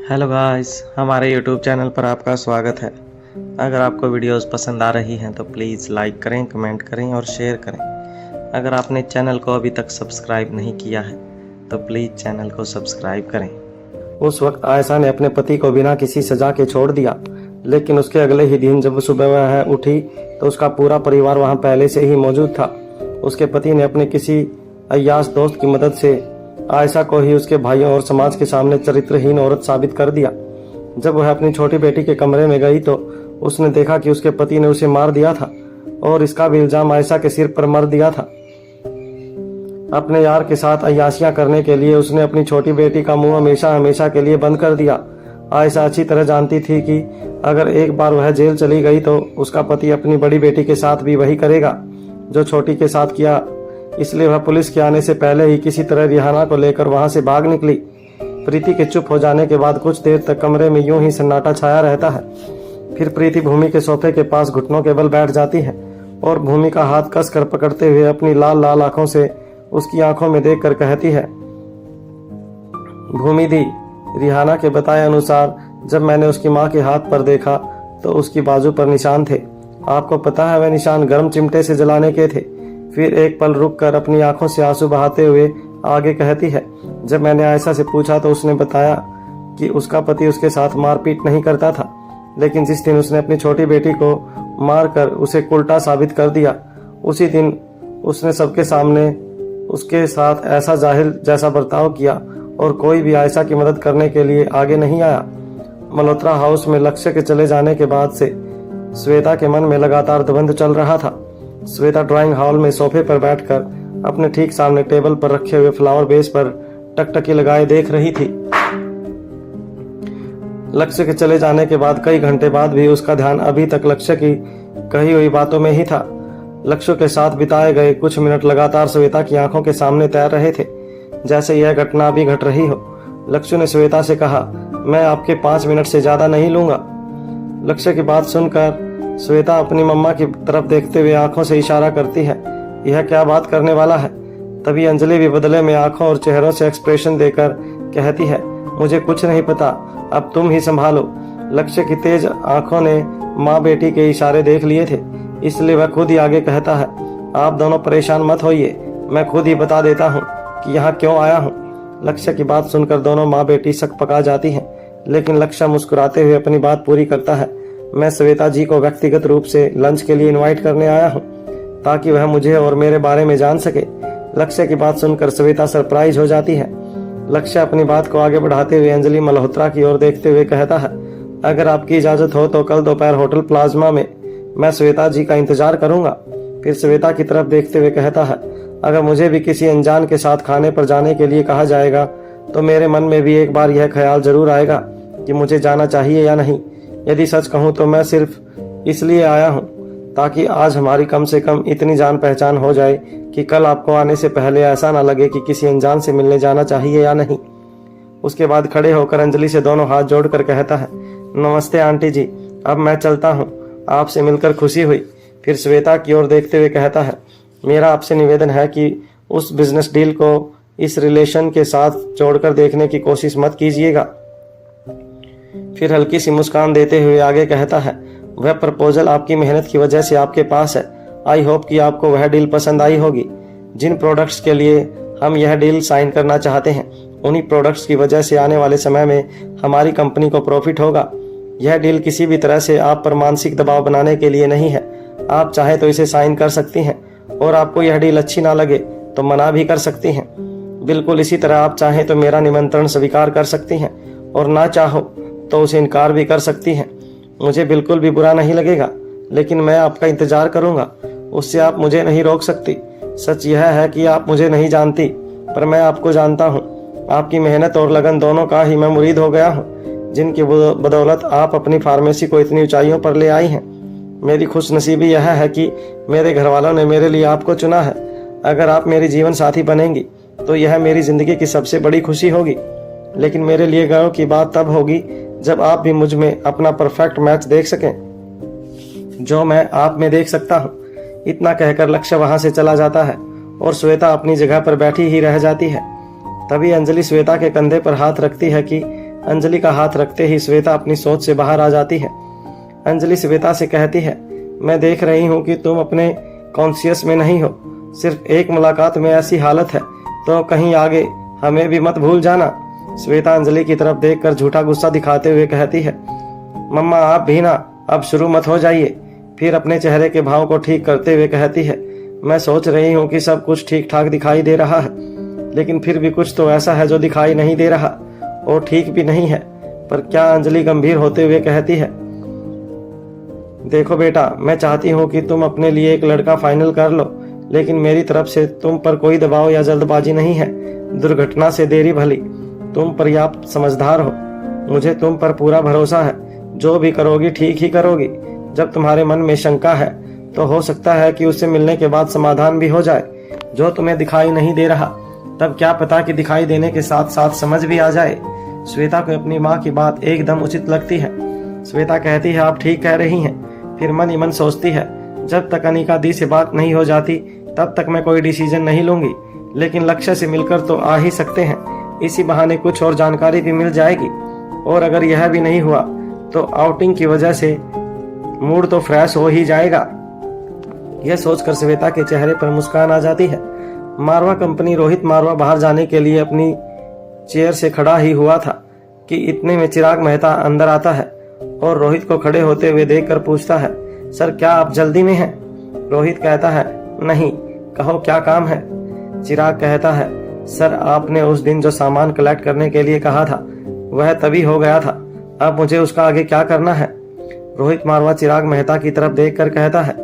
Hello guys, हमारे YouTube channel पर आपका स्वागत है। अगर आपको वीडियोस पसंद आ रही हैं तो प्लीज़ लाइक करें, कमेंट करें और शेयर करें। अगर आपने चैनल को अभी तक सब्सक्राइब नहीं किया है तो प्लीज़ चैनल को सब्सक्राइब करें। उस वक्त आयशा ने अपने पति को बिना किसी सजा के छोड़ दिया, लेकिन उसके अगले ही दिन जब सुबह वह उठी तो उसका पूरा परिवार वहां पहले से ही मौजूद था। उसके पति ने अपने किसी अय्याश दोस्त की मदद से आयशा को ही उसके भाइयों और समाज के सामने चरित्रहीन औरत साबित कर दिया। जब वह अपनी छोटी बेटी के कमरे में गई तो उसने देखा कि उसके पति ने उसे मार दिया था और इसका भी इल्जाम आयशा के सिर पर मर दिया था। अपने यार के साथ अय्याशियां करने के लिए उसने अपनी छोटी बेटी का मुंह हमेशा हमेशा के लिए बंद कर दिया। आयशा अच्छी तरह जानती थी कि अगर एक बार वह जेल चली गई तो उसका पति अपनी बड़ी बेटी के साथ भी वही करेगा जो छोटी के साथ किया। इसलिए वह पुलिस के आने से पहले ही किसी तरह रिहाना को लेकर वहां से भाग निकली। प्रीति के चुप हो जाने के बाद कुछ देर तक कमरे में यूं ही सन्नाटा छाया रहता है। फिर प्रीति भूमि के सोफे के पास घुटनों के बल बैठ जाती है और भूमि का हाथ कस कर पकड़ते हुए अपनी लाल लाल आंखों से उसकी आंखों में देखकर कहती है, भूमि दी, रिहाना के बताए अनुसार जब मैंने उसकी माँ के हाथ पर देखा तो उसकी बाजू पर निशान थे। आपको पता है वह निशान गर्म चिमटे से जलाने के थे। फिर एक पल रुककर अपनी आंखों से आंसू बहाते हुए आगे कहती है, जब मैंने आयशा से पूछा तो उसने बताया कि उसका पति उसके साथ मारपीट नहीं करता था, लेकिन जिस दिन उसने अपनी छोटी बेटी को मारकर उसे उल्टा साबित कर दिया उसी दिन उसने सबके सामने उसके साथ ऐसा जाहिल जैसा बर्ताव किया और कोई भी आयशा की मदद करने के लिए आगे नहीं आया। मल्होत्रा हाउस में लक्ष्य के चले जाने के बाद से श्वेता के मन में लगातार द्वंद्व चल रहा था। श्वेता ड्राइंग हॉल में सोफे पर बैठकर अपने ठीक सामने टेबल पर रखे हुए फ्लावर बेस पर टकटकी लगाए देख रही थी। लक्ष्य के चले जाने के बाद कई घंटे बाद भी उसका ध्यान अभी तक लक्ष्य की कही हुई बातों में ही था। लक्ष्य के साथ बिताए गए कुछ मिनट लगातार श्वेता की आंखों के सामने तैर रहे थे, जैसे यह घटना अभी घट रही हो। लक्ष्य ने श्वेता से कहा, मैं आपके 5 मिनट से ज्यादा नहीं लूंगा। लक्ष्य की बात सुनकर श्वेता अपनी मम्मा की तरफ देखते हुए आंखों से इशारा करती है, यह क्या बात करने वाला है। तभी अंजलि भी बदले में आंखों और चेहरों से एक्सप्रेशन देकर कहती है, मुझे कुछ नहीं पता, अब तुम ही संभालो। लक्ष्य की तेज आंखों ने माँ बेटी के इशारे देख लिए थे, इसलिए वह खुद ही आगे कहता है, आप दोनों परेशान मत होइए, मैं खुद ही बता देता हूँ कि यहाँ क्यों आया हूँ। लक्ष्य की बात सुनकर दोनों माँ बेटी शक पका जाती हैं, लेकिन लक्ष्य मुस्कुराते हुए अपनी बात पूरी करता है, मैं श्वेता जी को व्यक्तिगत रूप से लंच के लिए इनवाइट करने आया हूँ ताकि वह मुझे और मेरे बारे में जान सके। लक्ष्य की बात सुनकर श्वेता सरप्राइज हो जाती है। लक्ष्य अपनी बात को आगे बढ़ाते हुए अंजलि मल्होत्रा की ओर देखते हुए कहता है, अगर आपकी इजाजत हो तो कल दोपहर होटल प्लाज्मा में मैं श्वेता जी का इंतजार करूंगा। फिर श्वेता की तरफ देखते हुए कहता है, अगर मुझे भी किसी अनजान के साथ खाने पर जाने के लिए कहा जाएगा तो मेरे मन में भी एक बार यह ख्याल जरूर आएगा कि मुझे जाना चाहिए या नहीं। यदि सच कहूं तो मैं सिर्फ इसलिए आया हूं ताकि आज हमारी कम से कम इतनी जान पहचान हो जाए कि कल आपको आने से पहले ऐसा ना लगे कि किसी अनजान से मिलने जाना चाहिए या नहीं। उसके बाद खड़े होकर अंजलि से दोनों हाथ जोड़कर कहता है, नमस्ते आंटी जी, अब मैं चलता हूँ, आपसे मिलकर खुशी हुई। फिर श्वेता की ओर देखते हुए कहता है, मेरा आपसे निवेदन है कि उस बिजनेस डील को इस रिलेशन के साथ जोड़कर देखने की कोशिश मत कीजिएगा। फिर हल्की सी मुस्कान देते हुए आगे कहता है, वह प्रपोजल आपकी मेहनत की वजह से आपके पास है। आई होप कि आपको वह डील पसंद आई होगी। जिन प्रोडक्ट्स के लिए हम यह डील साइन करना चाहते हैं उन्हीं प्रोडक्ट्स की वजह से आने वाले समय में हमारी कंपनी को प्रॉफिट होगा। यह डील किसी भी तरह से आप पर मानसिक दबाव बनाने के लिए नहीं है। आप चाहे तो इसे साइन कर सकती हैं और आपको यह डील अच्छी ना लगे तो मना भी कर सकती हैं। बिल्कुल इसी तरह आप चाहें तो मेरा निमंत्रण स्वीकार कर सकती हैं और ना चाहो तो उसे इनकार भी कर सकती हैं। मुझे बिल्कुल भी बुरा नहीं लगेगा, लेकिन मैं आपका इंतजार करूंगा, उससे आप मुझे नहीं रोक सकती। सच यह है कि आप मुझे नहीं जानती, पर मैं आपको जानता हूँ। आपकी मेहनत और लगन दोनों का ही मैं मुरीद हो गया हूँ, जिनकी बदौलत आप अपनी फार्मेसी को इतनी ऊंचाइयों पर ले आई हैं। मेरी खुशनसीबी यह है कि मेरे घर वालों ने मेरे लिए आपको चुना है। अगर आप मेरी जीवन साथी बनेंगी तो यह मेरी जिंदगी की सबसे बड़ी खुशी होगी, लेकिन मेरे लिए गर्व की बात तब होगी जब आप भी मुझ में अपना परफेक्ट मैच देख सकें जो मैं आप में देख सकता हूँ। इतना कहकर लक्ष्य वहां से चला जाता है और श्वेता अपनी जगह पर बैठी ही रह जाती है। तभी अंजलि श्वेता के कंधे पर हाथ रखती है कि अंजलि का हाथ रखते ही श्वेता अपनी सोच से बाहर आ जाती है। अंजलि श्वेता से कहती है, मैं देख रही हूँ कि तुम अपने कॉन्शियस में नहीं हो। सिर्फ एक मुलाकात में ऐसी हालत है तो कहीं आगे हमें भी मत भूल जाना। श्वेता अंजलि की तरफ देखकर झूठा गुस्सा दिखाते हुए कहती है, मम्मा आप भी ना अब शुरू मत हो जाइए। फिर अपने चेहरे के भाव को ठीक करते हुए कहती है, मैं सोच रही हूँ कि सब कुछ ठीक ठाक दिखाई दे रहा है, लेकिन फिर भी कुछ तो ऐसा है जो दिखाई नहीं दे रहा और ठीक भी नहीं है। पर क्या? अंजलि गंभीर होते हुए कहती है, देखो बेटा, मैं चाहती हूँ कि तुम अपने लिए एक लड़का फाइनल कर लो, लेकिन मेरी तरफ से तुम पर कोई दबाव या जल्दबाजी नहीं है। दुर्घटना से देरी भली, तुम पर्याप्त समझदार हो। मुझे तुम पर पूरा भरोसा है, जो भी करोगी ठीक ही करोगी। जब तुम्हारे मन में शंका है तो हो सकता है कि उससे मिलने के बाद समाधान भी हो जाए। जो तुम्हें दिखाई नहीं दे रहा, तब क्या पता कि दिखाई देने के साथ साथ समझ भी आ जाए। श्वेता को अपनी माँ की बात एकदम उचित लगती है। श्वेता कहती है, आप ठीक कह रही हैं। फिर मन ही मन सोचती है, जब तक अनिका दी से बात नहीं हो जाती तब तक मैं कोई डिसीजन नहीं लूंगी, लेकिन लक्ष्य से मिलकर तो आ ही सकते हैं। इसी बहाने कुछ और जानकारी भी मिल जाएगी, और अगर यह भी नहीं हुआ तो आउटिंग की वजह से मूड तो फ्रेश हो ही जाएगा। यह सोचकर श्वेता के चेहरे पर मुस्कान आ जाती है। मारवा कंपनी रोहित मारवा बाहर जाने के लिए अपनी चेयर से खड़ा ही हुआ था कि इतने में चिराग मेहता अंदर आता है और रोहित को खड़े होते हुए देखकर पूछता है, सर क्या आप जल्दी में हैं? रोहित कहता है, नहीं, कहो क्या काम है? चिराग कहता है, सर आपने उस दिन जो सामान कलेक्ट करने के लिए कहा था वह तभी हो गया था, अब मुझे उसका आगे क्या करना है? रोहित मारवा चिराग मेहता की तरफ देखकर कहता है,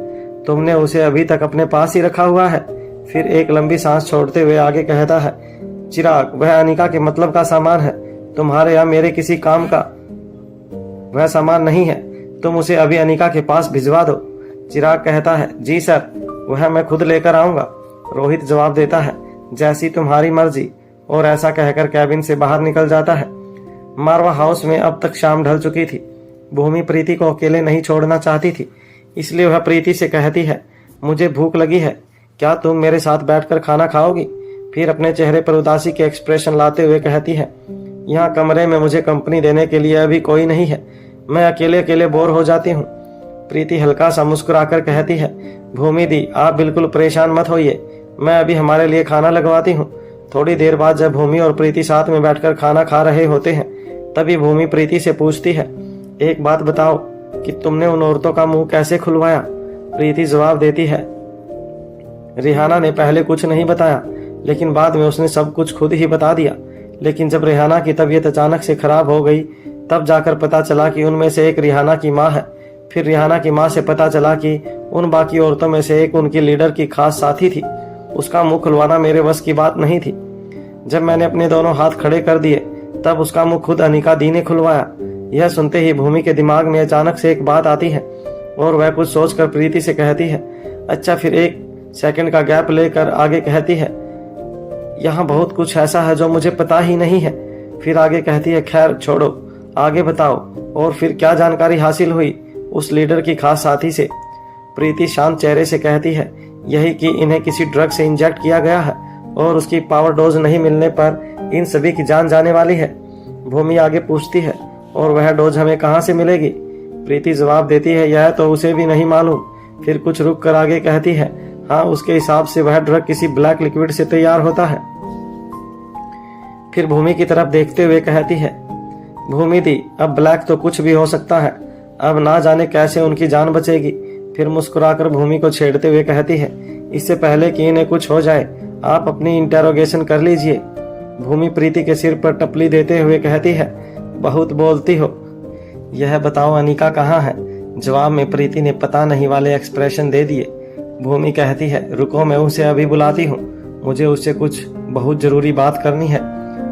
तुमने उसे अभी तक अपने पास ही रखा हुआ है? फिर एक लंबी सांस छोड़ते हुए आगे कहता है, चिराग वह अनिका के मतलब का सामान है, तुम्हारे या मेरे किसी काम का वह सामान नहीं है। तुम उसे अभी अनिका के पास भिजवा दो। चिराग कहता है, जी सर, वह मैं खुद लेकर आऊंगा। रोहित जवाब देता है, जैसी तुम्हारी मर्जी, और ऐसा कहकर कैबिन से बाहर निकल जाता है। मारवा हाउस में अब तक शाम ढल चुकी थी। भूमि प्रीति को अकेले नहीं छोड़ना चाहती थी, इसलिए वह प्रीति से कहती है, मुझे भूख लगी है, क्या तुम मेरे साथ बैठकर खाना खाओगी? फिर अपने चेहरे पर उदासी के एक्सप्रेशन लाते हुए कहती है, यहाँ कमरे में मुझे कंपनी देने के लिए अभी कोई नहीं है, मैं अकेले अकेले बोर हो जाती हूँ। प्रीति हल्का सा मुस्कुराकर कहती है, भूमि दी आप बिल्कुल परेशान मत होइए, मैं अभी हमारे लिए खाना लगवाती हूँ। थोड़ी देर बाद जब भूमि और प्रीति साथ में बैठकर खाना खा रहे होते हैं, तभी भूमि प्रीति से पूछती है, एक बात बताओ कि तुमने उन औरतों का मुंह कैसे खुलवाया? प्रीति जवाब देती है, रिहाना ने पहले कुछ नहीं बताया, लेकिन बाद में उसने सब कुछ खुद ही बता दिया। लेकिन जब रिहाना की तबीयत अचानक से खराब हो गई, तब जाकर पता चला कि उनमें से एक रिहाना की माँ है। फिर रिहाना की माँ से पता चला कि उन बाकी औरतों में से एक उनकी लीडर की खास साथी थी। उसका मुंह खुलवाना मेरे बस की बात नहीं थी। जब मैंने अपने दोनों हाथ खड़े कर दिए, तब उसका मुंह खुद अनिका दी ने खुलवाया। यह सुनते ही भूमि के दिमाग में अचानक से एक बात आती है और वह कुछ सोचकर प्रीति से कहती है, अच्छा। फिर एक सेकंड का गैप लेकर आगे कहती है, यहाँ बहुत कुछ ऐसा है जो मुझे पता ही नहीं है। फिर आगे कहती है, खैर छोड़ो, आगे बताओ और फिर क्या जानकारी हासिल हुई उस लीडर की खास साथी से? प्रीति शांत चेहरे से कहती है, यही कि इन्हें किसी ड्रग से इंजेक्ट किया गया है और उसकी पावर डोज नहीं मिलने पर इन सभी की जान जाने वाली है। भूमि आगे पूछती है, और वह डोज हमें कहाँ से मिलेगी? प्रीति जवाब देती है, यह तो उसे भी नहीं मालूम। फिर कुछ रुक कर आगे कहती है, हाँ, उसके हिसाब से वह ड्रग किसी ब्लैक लिक्विड से तैयार होता है। फिर भूमि की तरफ देखते हुए कहती है, भूमि दी अब ब्लैक तो कुछ भी हो सकता है, अब ना जाने कैसे उनकी जान बचेगी। फिर मुस्कुराकर भूमि को छेड़ते हुए कहती है, इससे पहले कि इन्हें कुछ हो जाए आप अपनी इंटेरोगेशन कर लीजिए। भूमि प्रीति के सिर पर टपली देते हुए कहती है, बहुत बोलती हो, यह बताओ अनिका कहाँ है? जवाब में प्रीति ने पता नहीं वाले एक्सप्रेशन दे दिए। भूमि कहती है, रुको मैं उसे अभी बुलाती हूँ, मुझे उससे कुछ बहुत जरूरी बात करनी है।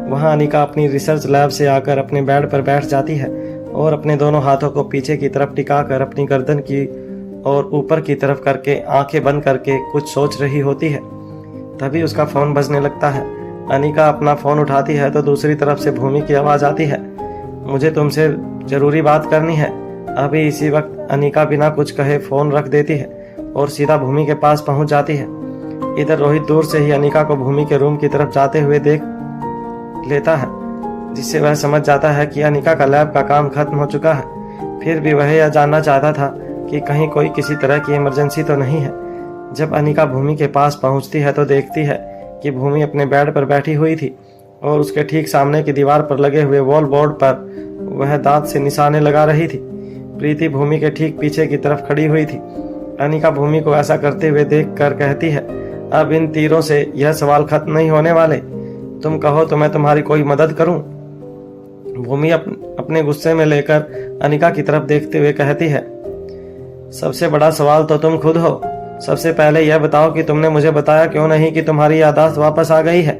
वहाँ अनिका अपनी रिसर्च लैब से आकर अपने बेड पर बैठ जाती है और अपने दोनों हाथों को पीछे की तरफ टिकाकर अपनी गर्दन की और ऊपर की तरफ करके आंखें बंद करके कुछ सोच रही होती है। तभी उसका फोन बजने लगता है। अनिका अपना फोन उठाती है तो दूसरी तरफ से भूमि की आवाज आती है, मुझे तुमसे जरूरी बात करनी है। अभी इसी वक्त अनिका बिना कुछ कहे फोन रख देती है और सीधा भूमि के पास पहुंच जाती है। इधर रोहित दूर से ही अनिका को भूमि के रूम की तरफ जाते हुए देख लेता है। जिससे वह समझ जाता है कि अनिका का लैब का काम खत्म हो चुका है। फिर भी वह यह जानना चाहता था कि कहीं कोई किसी तरह की इमरजेंसी तो नहीं है। जब अनिका भूमि के पास पहुंचती है तो देखती है कि भूमि अपने बेड पर बैठी हुई थी और उसके ठीक सामने की दीवार पर लगे हुए वॉल बोर्ड पर वह दांत से निशाने लगा रही थी। प्रीति भूमि के ठीक पीछे की तरफ खड़ी हुई थी। अनिका भूमि को ऐसा करते हुए देखकर कहती है, अब इन तीरों से यह सवाल खत्म नहीं होने वाले। तुम कहो तो मैं तुम्हारी कोई मदद करूं। भूमि अपने गुस्से में लेकर अनिका की तरफ देखते हुए कहती है, सबसे बड़ा सवाल तो तुम खुद हो। सबसे पहले यह बताओ कि तुमने मुझे बताया क्यों नहीं कि तुम्हारी याददाश्त वापस आ गई है।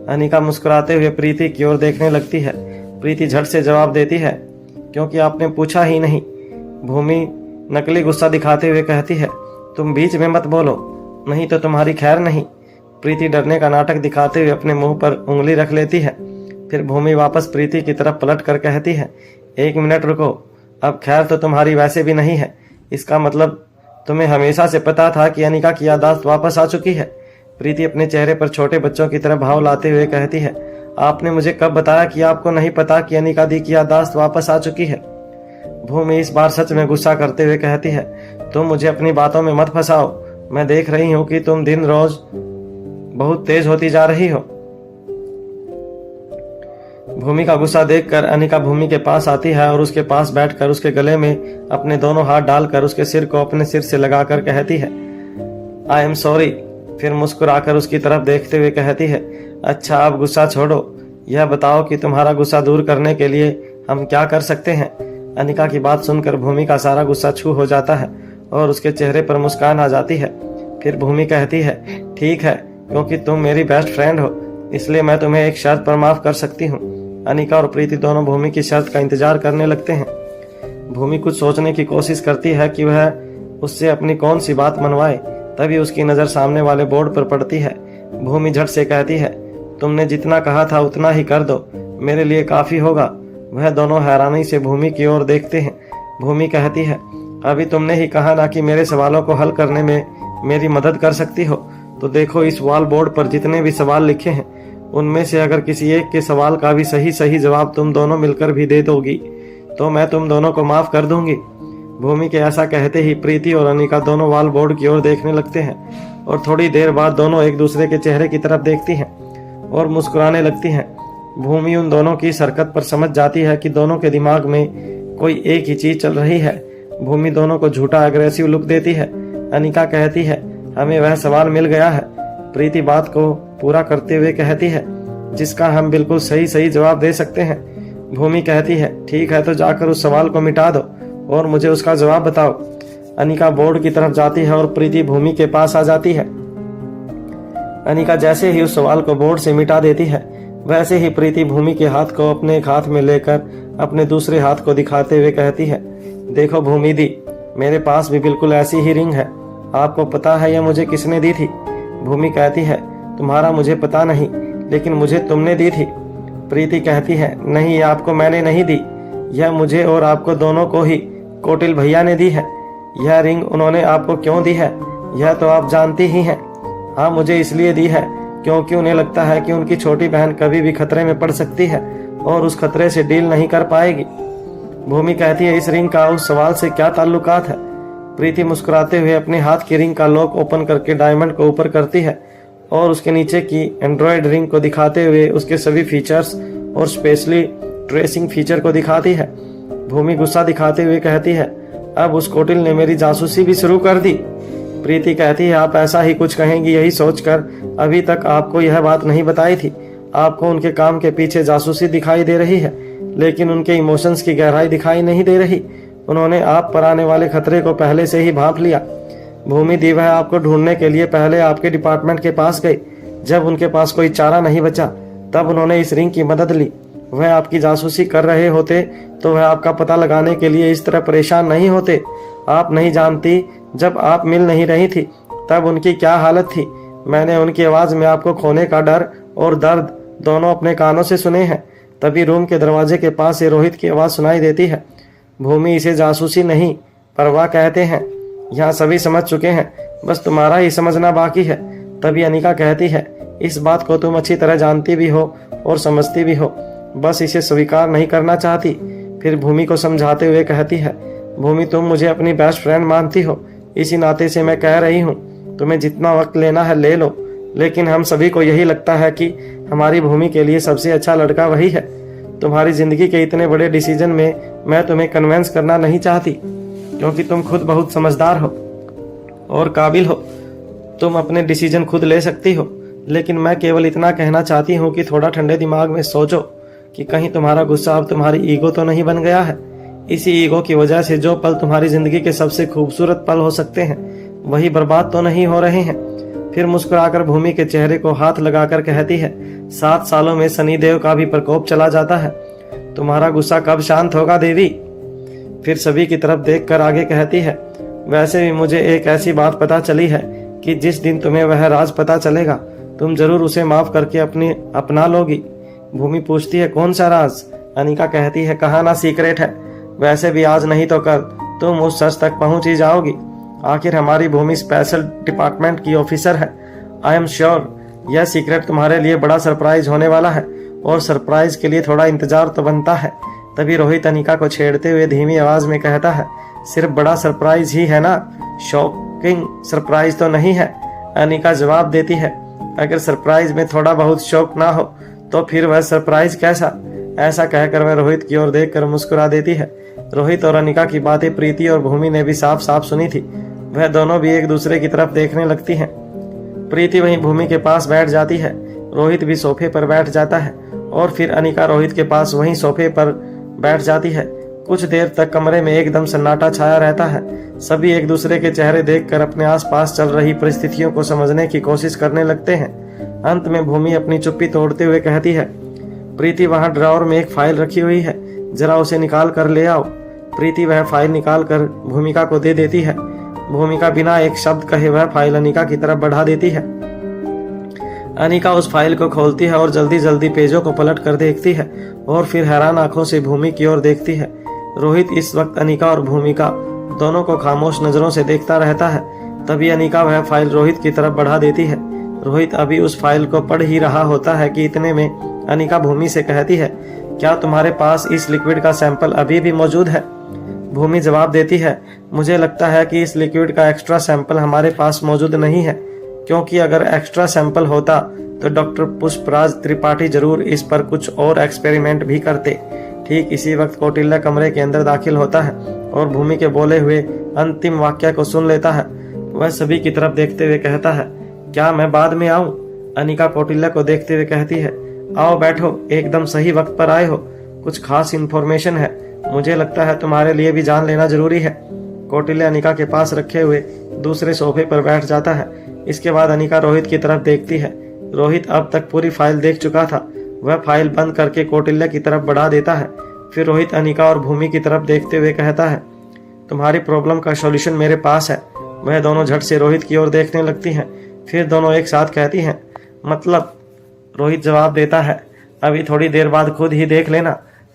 अनिका मुस्कुराते हुए प्रीति की ओर देखने लगती है। प्रीति झट से जवाब देती है, क्योंकि आपने पूछा ही नहीं। भूमि नकली गुस्सा दिखाते हुए कहती है, तुम बीच में मत बोलो, नहीं तो तुम्हारी खैर नहीं। प्रीति डरने का नाटक दिखाते हुए अपने मुंह पर उंगली रख लेती है। फिर भूमि वापस प्रीति की तरफ पलट कर कहती है, एक मिनट रुको, अब खैर तो तुम्हारी वैसे भी नहीं है। इसका मतलब तुम्हें हमेशा से पता था कि अनिका की याददाश्त वापस आ चुकी है। प्रीति अपने चेहरे पर छोटे बच्चों की तरह भाव लाते हुए कहती है, आपने मुझे कब बताया कि आपको नहीं पता कि अनिका दी की याददाश्त वापस आ चुकी है। भूमि इस बार सच में गुस्सा करते हुए कहती है, तुम मुझे अपनी बातों में मत फंसाओ। मैं देख रही हूं कि तुम दिन रोज बहुत तेज होती जा रही हो। भूमि का गुस्सा देखकर अनिका भूमि के पास आती है और उसके पास बैठकर उसके गले में अपने दोनों हाथ डालकर उसके सिर को अपने सिर से लगाकर कहती है, आई एम सॉरी। फिर मुस्कुराकर उसकी तरफ देखते हुए कहती है, अच्छा अब गुस्सा छोड़ो, यह बताओ कि तुम्हारा गुस्सा दूर करने के लिए हम क्या कर सकते हैं। अनिका की बात सुनकर भूमि का सारा गुस्सा छू हो जाता है और उसके चेहरे पर मुस्कान आ जाती है। फिर भूमि कहती है, ठीक है, क्योंकि तुम मेरी बेस्ट फ्रेंड हो इसलिए मैं तुम्हें एक शर्त पर माफ कर सकती हूँ। अनिका और प्रीति दोनों भूमि की शर्त का इंतजार करने लगते हैं। भूमि कुछ सोचने की कोशिश करती है कि वह उससे अपनी कौन सी बात मनवाए। तभी उसकी नज़र सामने वाले बोर्ड पर पड़ती है। भूमि झट से कहती है, तुमने जितना कहा था उतना ही कर दो, मेरे लिए काफ़ी होगा। वह दोनों हैरानी से भूमि की ओर देखते हैं। भूमि कहती है, अभी तुमने ही कहा ना कि मेरे सवालों को हल करने में मेरी मदद कर सकती हो, तो देखो इस वॉल बोर्ड पर जितने भी सवाल लिखे हैं उनमें से अगर किसी एक के सवाल का भी सही जवाब तुम दोनों मिलकर भी दे दोगी तो मैं तुम दोनों को माफ कर दूंगी। भूमि के ऐसा कहते ही प्रीति और अनिका दोनों वॉल बोर्ड की ओर देखने लगते हैं और थोड़ी देर बाद दोनों एक दूसरे के चेहरे की तरफ देखती हैं और मुस्कुराने लगती हैं। भूमि उन दोनों की इस हरकत पर समझ जाती है कि दोनों के दिमाग में कोई एक ही चीज चल रही है। भूमि दोनों को झूठा अग्रेसिव लुक देती है। अनिका कहती है, हमें वह सवाल मिल गया है। प्रीति बात को पूरा करते हुए कहती है, जिसका हम बिल्कुल सही जवाब दे सकते हैं। भूमि कहती है, ठीक है, तो जाकर उस सवाल को मिटा दो और मुझे उसका जवाब बताओ। अनिका बोर्ड की तरफ जाती है और प्रीति भूमि के पास आ जाती है। अनिका जैसे ही उस सवाल को बोर्ड से मिटा देती है वैसे ही प्रीति भूमि के हाथ को अपने एक हाथ में लेकर अपने दूसरे हाथ को दिखाते हुए कहती है, देखो भूमि दी, मेरे पास भी बिल्कुल ऐसी ही रिंग है। आपको पता है यह मुझे किसने दी थी? भूमि कहती है, तुम्हारा मुझे पता नहीं, लेकिन मुझे तुमने दी थी। प्रीति कहती है, नहीं, आपको मैंने नहीं दी, यह मुझे और आपको दोनों को ही कोटिल भैया ने दी है। यह रिंग उन्होंने आपको क्यों दी है यह तो आप जानती ही हैं। हाँ, मुझे इसलिए दी है क्योंकि उन्हें लगता है कि उनकी छोटी बहन कभी भी खतरे में पड़ सकती है और उस खतरे से डील नहीं कर पाएगी। भूमि कहती है, इस रिंग का उस सवाल से क्या ताल्लुकात है? प्रीति मुस्कुराते हुए अपने हाथ की रिंग का लॉक ओपन करके डायमंड को ऊपर करती है और उसके नीचे की एंड्रॉयड रिंग को दिखाते हुए उसके सभी फीचर्स और स्पेशली ट्रेसिंग फीचर को दिखाती है। भूमि गुस्सा दिखाते हुए कहती है, अब उस कोटिल ने मेरी जासूसी भी शुरू कर दी। प्रीति कहती है, आप ऐसा ही कुछ कहेंगी यही सोचकर अभी तक आपको यह बात नहीं बताई थी। आपको उनके काम के पीछे जासूसी दिखाई दे रही है, लेकिन उनके इमोशंस की गहराई दिखाई नहीं दे रही। उन्होंने आप पर आने वाले खतरे को पहले से ही भांप लिया। भूमि दी, वह आपको ढूंढने के लिए पहले आपके डिपार्टमेंट के पास गई। जब उनके पास कोई चारा नहीं बचा तब उन्होंने इस रिंग की मदद ली। वह आपकी जासूसी कर रहे होते तो वह आपका पता लगाने के लिए इस तरह परेशान नहीं होते। आप नहीं जानती, जब आप मिल नहीं रही थी तब उनकी क्या हालत थी। मैंने उनकी आवाज में आपको खोने का डर और दर्द दोनों अपने कानों से सुने हैं। तभी रूम के दरवाजे के पास से रोहित की आवाज सुनाई देती है। भूमि, इसे जासूसी नहीं परवाह कहते हैं। यहाँ सभी समझ चुके हैं, बस तुम्हारा ही समझना बाकी है। तभी अनिका कहती है, इस बात को तुम अच्छी तरह जानती भी हो और समझती भी हो, बस इसे स्वीकार नहीं करना चाहती। फिर भूमि को समझाते हुए कहती है, भूमि तुम मुझे अपनी बेस्ट फ्रेंड मानती हो, इसी नाते से मैं कह रही हूँ तुम्हें जितना वक्त लेना है ले लो, लेकिन हम सभी को यही लगता है कि हमारी भूमि के लिए सबसे अच्छा लड़का वही है। तुम्हारी जिंदगी के इतने बड़े डिसीजन में मैं तुम्हें कन्वेंस करना नहीं चाहती, क्योंकि तुम खुद बहुत समझदार हो और काबिल हो। तुम अपने डिसीजन खुद ले सकती हो, लेकिन मैं केवल इतना कहना चाहती हूँ कि थोड़ा ठंडे दिमाग में सोचो कि कहीं तुम्हारा गुस्सा अब तुम्हारी ईगो तो नहीं बन गया है। इसी ईगो की वजह से जो पल तुम्हारी जिंदगी के सबसे खूबसूरत पल हो सकते हैं वही बर्बाद तो नहीं हो रहे हैं। फिर मुस्कुराकर भूमि के चेहरे को हाथ लगाकर कहती है, 7 सालों में शनिदेव का भी प्रकोप चला जाता है, तुम्हारा गुस्सा कब शांत होगा देवी। फिर सभी की तरफ देखकर आगे कहती है, वैसे भी मुझे एक ऐसी बात पता चली है कि जिस दिन तुम्हें वह राज पता चलेगा तुम जरूर उसे माफ करके अपना लोगी। भूमि पूछती है, कौन सा राज? अनिका कहती है, कहा ना सीक्रेट है, वैसे भी आज नहीं तो कल तुम उस सच तक पहुंच ही जाओगी। आखिर हमारी भूमि स्पेशल डिपार्टमेंट की ऑफिसर है। आई एम श्योर यह सीक्रेट तुम्हारे लिए बड़ा सरप्राइज होने वाला है, और सरप्राइज के लिए थोड़ा इंतजार तो बनता है। तभी रोहित अनिका को छेड़ते हुए धीमी आवाज में कहता है, सिर्फ बड़ा सरप्राइज ही है ना, शॉकिंग सरप्राइज तो नहीं है। अनिका जवाब देती है, अगर सरप्राइज में थोड़ा बहुत शौक ना हो तो फिर वह सरप्राइज कैसा। ऐसा कहकर वह रोहित की ओर देखकर मुस्कुरा देती है। रोहित और अनिका की बातें प्रीति और भूमि ने भी साफ साफ सुनी थी। वह दोनों भी एक दूसरे की तरफ देखने लगती हैं। प्रीति वहीं भूमि के पास बैठ जाती है, रोहित भी सोफे पर बैठ जाता है और फिर अनिका रोहित के पास वहीं सोफे पर बैठ जाती है। कुछ देर तक कमरे में एकदम सन्नाटा छाया रहता है। सभी एक दूसरे के चेहरे देखकर अपने आसपास चल रही परिस्थितियों को समझने की कोशिश करने लगते हैं। अंत में भूमि अपनी चुप्पी तोड़ते हुए कहती है, प्रीति वहां ड्रॉअर में एक फाइल रखी हुई है, जरा उसे निकाल कर ले आओ। प्रीति वह फाइल निकाल कर भूमिका को दे देती है। भूमिका बिना एक शब्द कहे वह फाइल अनिका की तरफ बढ़ा देती है। अनिका उस फाइल को खोलती है और जल्दी जल्दी पेजों को पलट कर देखती है और फिर हैरान आंखों से भूमि की ओर देखती है। रोहित इस वक्त अनिका और भूमिका दोनों को खामोश नजरों से देखता रहता है। तभी अनिका वह फाइल रोहित की तरफ बढ़ा देती है। रोहित अभी उस फाइल को पढ़ ही रहा होता है कि इतने में अनिका भूमि से कहती है, क्या तुम्हारे पास इस लिक्विड का सैंपल अभी भी मौजूद है? भूमि जवाब देती है, मुझे लगता है कि इस लिक्विड का एक्स्ट्रा सैंपल हमारे पास मौजूद नहीं है, क्योंकि अगर एक्स्ट्रा सैंपल होता तो डॉक्टर पुष्पराज त्रिपाठी जरूर इस पर कुछ और एक्सपेरिमेंट भी करते। ठीक इसी वक्त कौटिल्य कमरे के अंदर दाखिल होता है और भूमि के बोले हुए अंतिम वाक्य को सुन लेता है। वह सभी की तरफ देखते हुए कहता है, क्या मैं बाद में आऊं? अनिका कौटिल्य को देखते हुए कहती है, आओ बैठो, एकदम सही वक्त पर आए हो, कुछ खास इन्फॉर्मेशन है, मुझे लगता है तुम्हारे लिए भी जान लेना जरूरी है। कौटिल्य अनिका के पास रखे हुए दूसरे सोफे पर बैठ जाता है। इसके बाद अनिका रोहित की तरफ देखती है। रोहित अब तक पूरी फाइल देख चुका था। वह फाइल बंद करके कौटिल्य की तरफ बढ़ा देता है। फिर रोहित अनिका और भूमि की तरफ देखते हुए कहता है, तुम्हारी प्रॉब्लम का सॉल्यूशन मेरे पास है। वह दोनों झट से रोहित की ओर देखने लगती हैं। फिर दोनों एक साथ कहती हैं, मतलब? रोहित जवाब देता है, अभी थोड़ी देर बाद खुद ही देख लेना।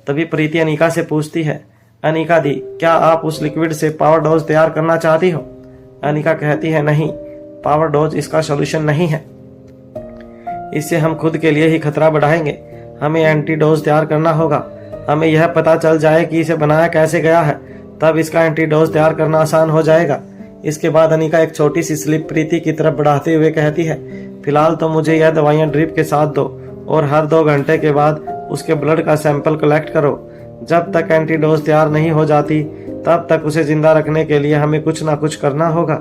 तभी प्रीति अनिका से पूछती है, अनिका दी, क्या आप उस लिक्विड से पावर डोज तैयार करना चाहती हो? अनिका कहती है, नहीं, पावर डोज इसका सॉल्यूशन नहीं है, इससे हम खुद के लिए ही खतरा बढ़ाएंगे। हमें एंटीडोज तैयार करना होगा। हमें यह पता चल जाए कि इसे बनाया कैसे गया है, तब इसका एंटीडोज तैयार करना आसान हो जाएगा। इसके बाद अनिका एक छोटी सी स्लिप प्रीति की तरफ बढ़ाते हुए कहती है, फिलहाल तो मुझे यह दवाइयां ड्रिप के साथ दो और हर 2 घंटे के बाद उसके ब्लड का सैंपल कलेक्ट करो। जब तक एंटीडोज तैयार नहीं हो जाती तब तक उसे जिंदा रखने के लिए हमें कुछ ना कुछ करना होगा।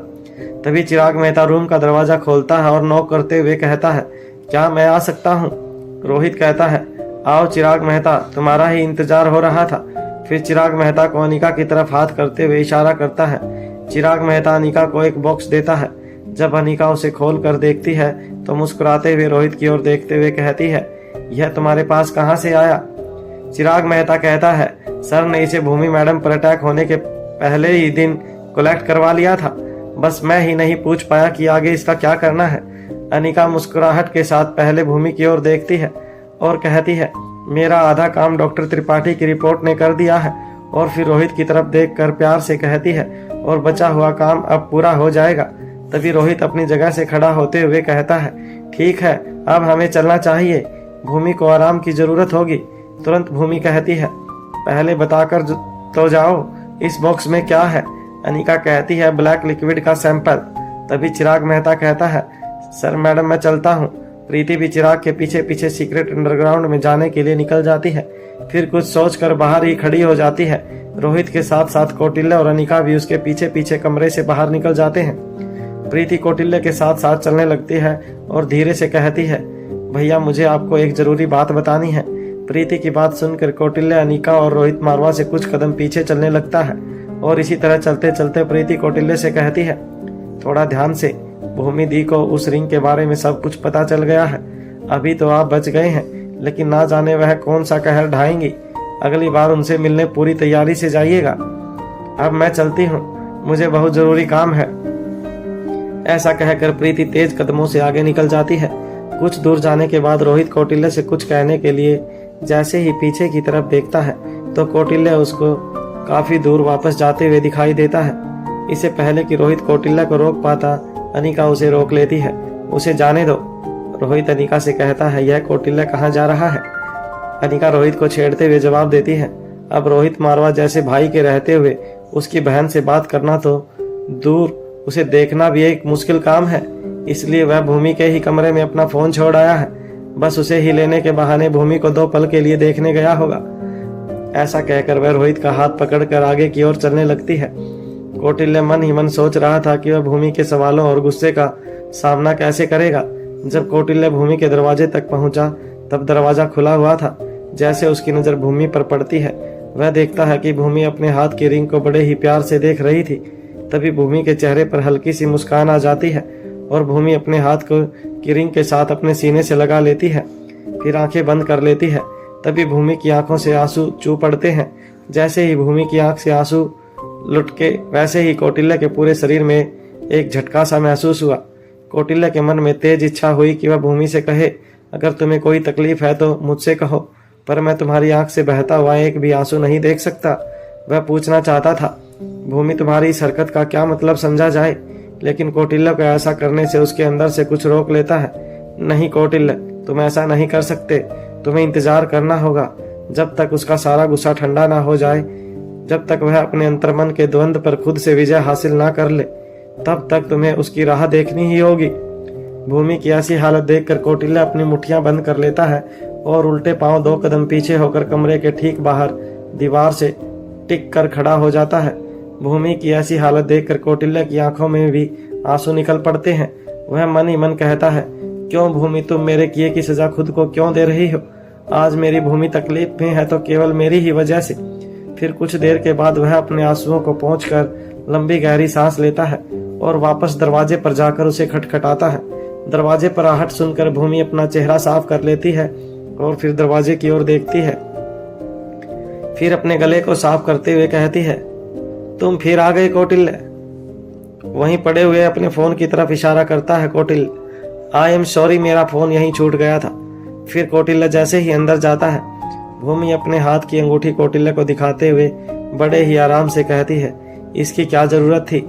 तभी चिराग मेहता रूम का दरवाजा खोलता है और नॉक करते हुए कहता है, क्या मैं आ सकता हूँ? रोहित कहता है, आओ चिराग मेहता, तुम्हारा ही इंतजार हो रहा था। फिर चिराग मेहता को अनिका की तरफ हाथ करते हुए इशारा करता है। चिराग मेहता अनिका को एक बॉक्स देता है। जब अनिका उसे खोल कर देखती है तो मुस्कुराते हुए रोहित की ओर देखते हुए कहती है, यह तुम्हारे पास कहाँ से आया? चिराग मेहता कहता है, सर ने इसे भूमि मैडम पर अटैक होने के पहले ही दिन कलेक्ट करवा लिया था, बस मैं ही नहीं पूछ पाया कि आगे इसका क्या करना है। अनिका मुस्कुराहट के साथ पहले भूमि की ओर देखती है और कहती है, मेरा आधा काम डॉक्टर त्रिपाठी की रिपोर्ट ने कर दिया है। और फिर रोहित की तरफ देखकर प्यार से कहती है, और बचा हुआ काम अब पूरा हो जाएगा। तभी रोहित अपनी जगह से खड़ा होते हुए कहता है, ठीक है, अब हमें चलना चाहिए, भूमि को आराम की जरूरत होगी। तुरंत भूमि कहती है, पहले बताकर तो जाओ इस बॉक्स में क्या है। अनिका कहती है, ब्लैक लिक्विड का सैंपल। तभी चिराग मेहता कहता है, सर मैडम मैं चलता हूँ। प्रीति भी चिराग के पीछे पीछे सीक्रेट अंडरग्राउंड में जाने के लिए निकल जाती है। फिर कुछ सोचकर बाहर ही खड़ी हो जाती है। रोहित के साथ साथ कौटिल्य और अनिका भी उसके पीछे पीछे कमरे से बाहर निकल जाते हैं। प्रीति कौटिल्य के साथ साथ चलने लगती है और धीरे से कहती है, भैया मुझे आपको एक जरूरी बात बतानी है। प्रीति की बात सुनकर कौटिल्य अनिका और रोहित मारवा से कुछ कदम पीछे चलने लगता है और इसी तरह चलते चलते प्रीति कौटिल्य से कहती है, थोड़ा ध्यान से, भूमि दी को उस रिंग के बारे में सब कुछ पता चल गया है। अभी तो आप बच गए हैं, लेकिन ना जाने वह कौन सा कहर ढाएंगी। अगली बार उनसे मिलने पूरी तैयारी से जाइएगा। अब मैं चलती हूँ, मुझे बहुत जरूरी काम है। ऐसा कहकर प्रीति तेज कदमों से आगे निकल जाती है। कुछ दूर जाने के बाद रोहित कौटिल्य से कुछ कहने के लिए जैसे ही पीछे की तरफ देखता है तो कौटिल्य उसको काफी दूर वापस जाते हुए दिखाई देता है। इससे पहले कि रोहित कौटिल्य को रोक पाता, अनिका उसे रोक लेती है। उसे जाने दो, रोहित अनिका से कहता है, यह कौटिल्य कहाँ जा रहा है। अनिका रोहित को छेड़ते हुए जवाब देती है, अब रोहित मारवा जैसे भाई के रहते हुए उसकी बहन से बात करना तो दूर, उसे देखना भी एक मुश्किल काम है। इसलिए वह भूमि के ही कमरे में अपना फोन छोड़ आया है। बस उसे ही लेने के बहाने भूमि को 2 पल के लिए देखने गया होगा। ऐसा कहकर वह रोहित का हाथ पकड़कर आगे की ओर चलने लगती है। कौटिल्य मन ही मन सोच रहा था कि वह भूमि के सवालों और गुस्से का सामना कैसे करेगा। जब कौटिल्य भूमि के दरवाजे तक पहुंचा तब दरवाजा खुला हुआ था। जैसे उसकी नजर भूमि पर पड़ती है, वह देखता है कि भूमि अपने हाथ की रिंग को बड़े ही प्यार से देख रही थी। तभी भूमि के चेहरे पर हल्की सी मुस्कान आ जाती है और भूमि अपने हाथ को की रिंग के साथ अपने सीने से लगा लेती है, फिर आंखें बंद कर लेती है। तभी भूमि की आंखों से आंसू चू पड़ते हैं। जैसे ही भूमि की आंख से आंसू लुटके वैसे ही कौटिल्य के पूरे शरीर में एक झटका सा महसूस हुआ। कौटिल्य के मन में तेज इच्छा हुई कि वह भूमि से कहे, अगर तुम्हें कोई तकलीफ है तो मुझसे कहो, पर मैं तुम्हारी आंख से बहता हुआ एक भी आंसू नहीं देख सकता। वह पूछना चाहता था, भूमि तुम्हारी इस हरकत का क्या मतलब समझा जाए, लेकिन कौटिल्य को ऐसा करने से उसके अंदर से कुछ रोक लेता है। नहीं कौटिल्य, तुम ऐसा नहीं कर सकते। तुम्हें इंतजार करना होगा जब तक उसका सारा गुस्सा ठंडा ना हो जाए, जब तक वह अपने अंतर्मन के द्वंद्व पर खुद से विजय हासिल ना कर ले, तब तक तुम्हें उसकी राह देखनी ही होगी। भूमि की ऐसी हालत देखकर कौटिल्य अपनी मुट्ठियां बंद कर लेता है और उल्टे पांव 2 कदम पीछे होकर कमरे के ठीक बाहर दीवार से टिक कर खड़ा हो जाता है। भूमि की ऐसी हालत देखकर कौटिल्य की आंखों में भी आंसू निकल पड़ते हैं। वह मन ही मन कहता है, क्यों भूमि, तुम मेरे किए की सजा खुद को क्यों दे रही हो। आज मेरी भूमि तकलीफ में है तो केवल मेरी ही वजह से। फिर कुछ देर के बाद वह अपने आंसुओं को पोंछकर लंबी गहरी सांस लेता है और वापस दरवाजे पर जाकर उसे खटखटाता है। दरवाजे पर आहट सुनकर भूमि अपना चेहरा साफ कर लेती है और फिर दरवाजे की ओर देखती है। फिर अपने गले को साफ करते हुए कहती है, तुम फिर आ गए कौटिल्य। वहीं पड़े हुए अपने फोन की तरफ इशारा करता है कौटिल्य। आई एम सॉरी, मेरा फोन यहीं छूट गया था। फिर कौटिल्य जैसे ही अंदर जाता है, भूमि अपने हाथ की अंगूठी कौटिल्य को दिखाते हुए बड़े ही आराम से कहती है, इसकी क्या जरूरत थी।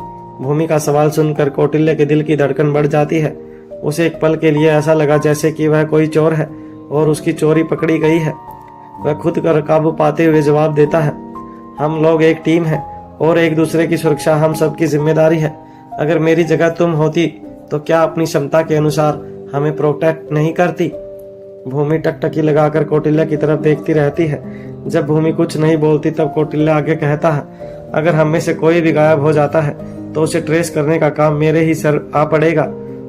भूमि का सवाल सुनकर कौटिल्य के दिल की धड़कन बढ़ जाती है। उसे एक पल के लिए ऐसा लगा जैसे कि वह कोई चोर है और उसकी चोरी पकड़ी गई है। वह खुद कर काबू पाते हुए जवाब देता है, हम लोग एक टीम है और एक दूसरे की सुरक्षा हम सबकी जिम्मेदारी है। अगर मेरी जगह तुम होती तो क्या अपनी क्षमता के अनुसार हमें प्रोटेक्ट नहीं करती। भूमि टकटकी लगाकर कौटिल्य की तरफ देखती रहती है। जब भूमि कुछ नहीं बोलती तब कौटिल्य आगे कहता है, अगर हम में से कोई भी गायब हो जाता है तो उसे ट्रेस करने का काम मेरे ही सर आ पड़ेगा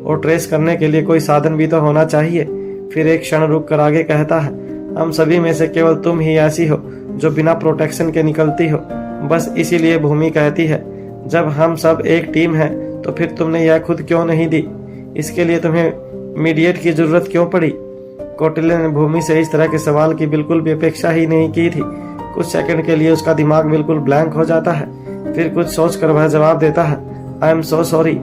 और ट्रेस करने के लिए कोई साधन भी तो होना चाहिए। फिर एक क्षण रुक कर आगे कहता है, हम सभी में से केवल तुम ही ऐसी हो जो बिना प्रोटेक्शन के निकलती हो। बस इसीलिए भूमि कहती है, जब हम सब एक टीम है तो फिर तुमने यह खुद क्यों नहीं दी। इसके लिए तुम्हें मीडिएट की जरूरत क्यों पड़ी। कौटिल्य ने भूमि से इस तरह के सवाल की बिल्कुल भी अपेक्षा ही नहीं की थी। कुछ सेकंड के लिए उसका दिमाग बिल्कुल ब्लैंक हो जाता है। फिर कुछ सोचकर वह जवाब देता है, I am so sorry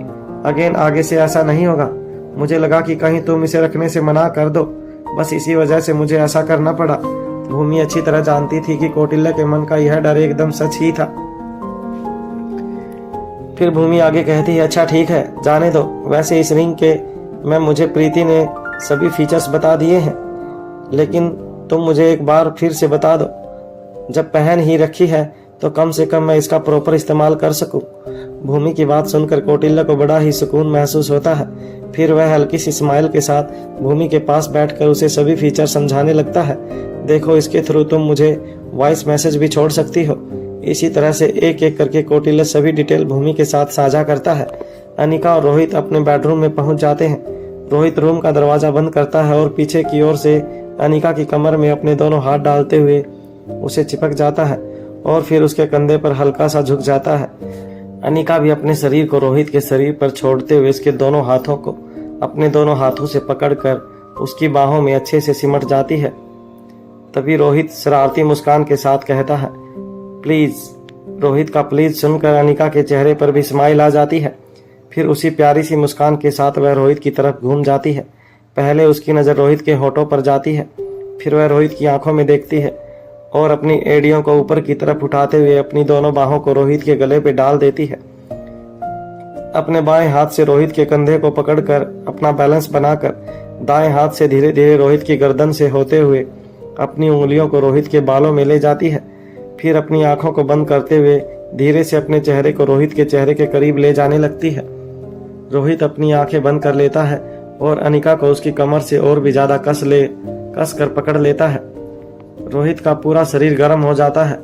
again, आगे से ऐसा नहीं होगा। मुझे लगा कि कहीं तुम इसे रखने से मना कर दो, बस इसी वजह से मुझे ऐसा करना पड़ा। भूमि अच्छी तरह जानती थी कि कौटिल्य के मन का यह डर एकदम सच ही था। फिर भूमि आगे कहती है, अच्छा ठीक है, जाने दो। वैसे इस रिंग के मुझे प्रीति ने सभी फीचर्स बता दिए हैं, लेकिन तुम मुझे एक बार फिर से बता दो। जब पहन ही रखी है तो कम से कम मैं इसका प्रॉपर इस्तेमाल कर सकूं। भूमि की बात सुनकर कौटिल्य को बड़ा ही सुकून महसूस होता है। फिर वह हल्की सी स्माइल के साथ भूमि के पास बैठकर उसे सभी फीचर समझाने लगता है। देखो, इसके थ्रू तुम मुझे वॉइस मैसेज भी छोड़ सकती हो। इसी तरह से एक एक करके कौटिल्य सभी डिटेल भूमि के साथ साझा करता है। अनिका और रोहित अपने बेडरूम में पहुंच जाते हैं। रोहित रूम का दरवाजा बंद करता है और पीछे की ओर से अनिका की कमर में अपने दोनों हाथ डालते हुए उसे चिपक जाता है और फिर उसके कंधे पर हल्का सा झुक जाता है। अनिका भी अपने शरीर को रोहित के शरीर पर छोड़ते हुए उसके दोनों हाथों को अपने दोनों हाथों से पकड़कर उसकी बाहों में अच्छे से सिमट जाती है। तभी रोहित शरारती मुस्कान के साथ कहता है, प्लीज। रोहित का प्लीज सुनकर अनिका के चेहरे पर भी स्माइल आ जाती है। फिर उसी प्यारी सी मुस्कान के साथ वह रोहित की तरफ घूम जाती है। पहले उसकी नज़र रोहित के होठों पर जाती है, फिर वह रोहित की आंखों में देखती है और अपनी एड़ियों को ऊपर की तरफ उठाते हुए अपनी दोनों बाहों को रोहित के गले पे डाल देती है। अपने बाएं हाथ से रोहित के कंधे को पकड़कर अपना बैलेंस बनाकर दाएं हाथ से धीरे धीरे रोहित की गर्दन से होते हुए अपनी उंगलियों को रोहित के बालों में ले जाती है। फिर अपनी आंखों को बंद करते हुए धीरे से अपने चेहरे को रोहित के चेहरे के करीब ले जाने लगती है। रोहित अपनी आंखें बंद कर लेता है और अनिका को उसकी कमर से और भी ज्यादा कस कर पकड़ लेता है। रोहित का पूरा शरीर गर्म हो जाता है।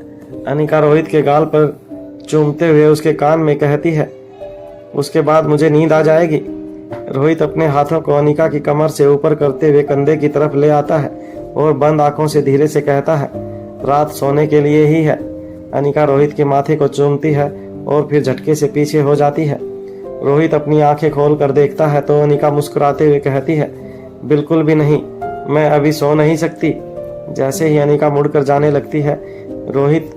अनिका रोहित के गाल पर चूमते हुए उसके कान में कहती है, उसके बाद मुझे नींद आ जाएगी। रोहित अपने हाथों को अनिका की कमर से ऊपर करते हुए कंधे की तरफ ले आता है और बंद आंखों से धीरे से कहता है, रात सोने के लिए ही है। अनिका रोहित के माथे को चूमती है और फिर झटके से पीछे हो जाती है। रोहित अपनी आंखें खोल कर देखता है तो अनिका मुस्कुराते हुए कहती है, बिल्कुल भी नहीं, मैं अभी सो नहीं सकती। जैसे ही अनिका मुड़कर जाने लगती है, रोहित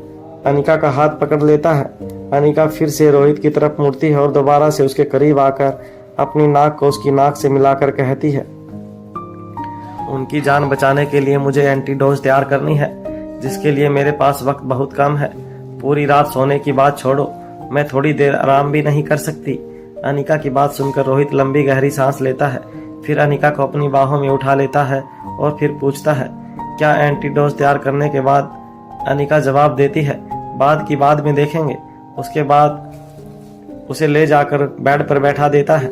अनिका का हाथ पकड़ लेता है। अनिका फिर से रोहित की तरफ मुड़ती है और दोबारा से उसके करीब आकर अपनी नाक को उसकी नाक से मिलाकर कहती है, उनकी जान बचाने के लिए मुझे एंटीडोज तैयार करनी है, जिसके लिए मेरे पास वक्त बहुत कम है। पूरी रात सोने की बात छोड़ो, मैं थोड़ी देर आराम भी नहीं कर सकती। अनिका की बात सुनकर रोहित लंबी गहरी सांस लेता है। फिर अनिका को अपनी बाहों में उठा लेता है और फिर पूछता है, क्या एंटीडोज तैयार करने के बाद? अनिका जवाब देती है, बाद की बाद में देखेंगे। उसके बाद उसे ले जाकर बेड पर बैठा देता है।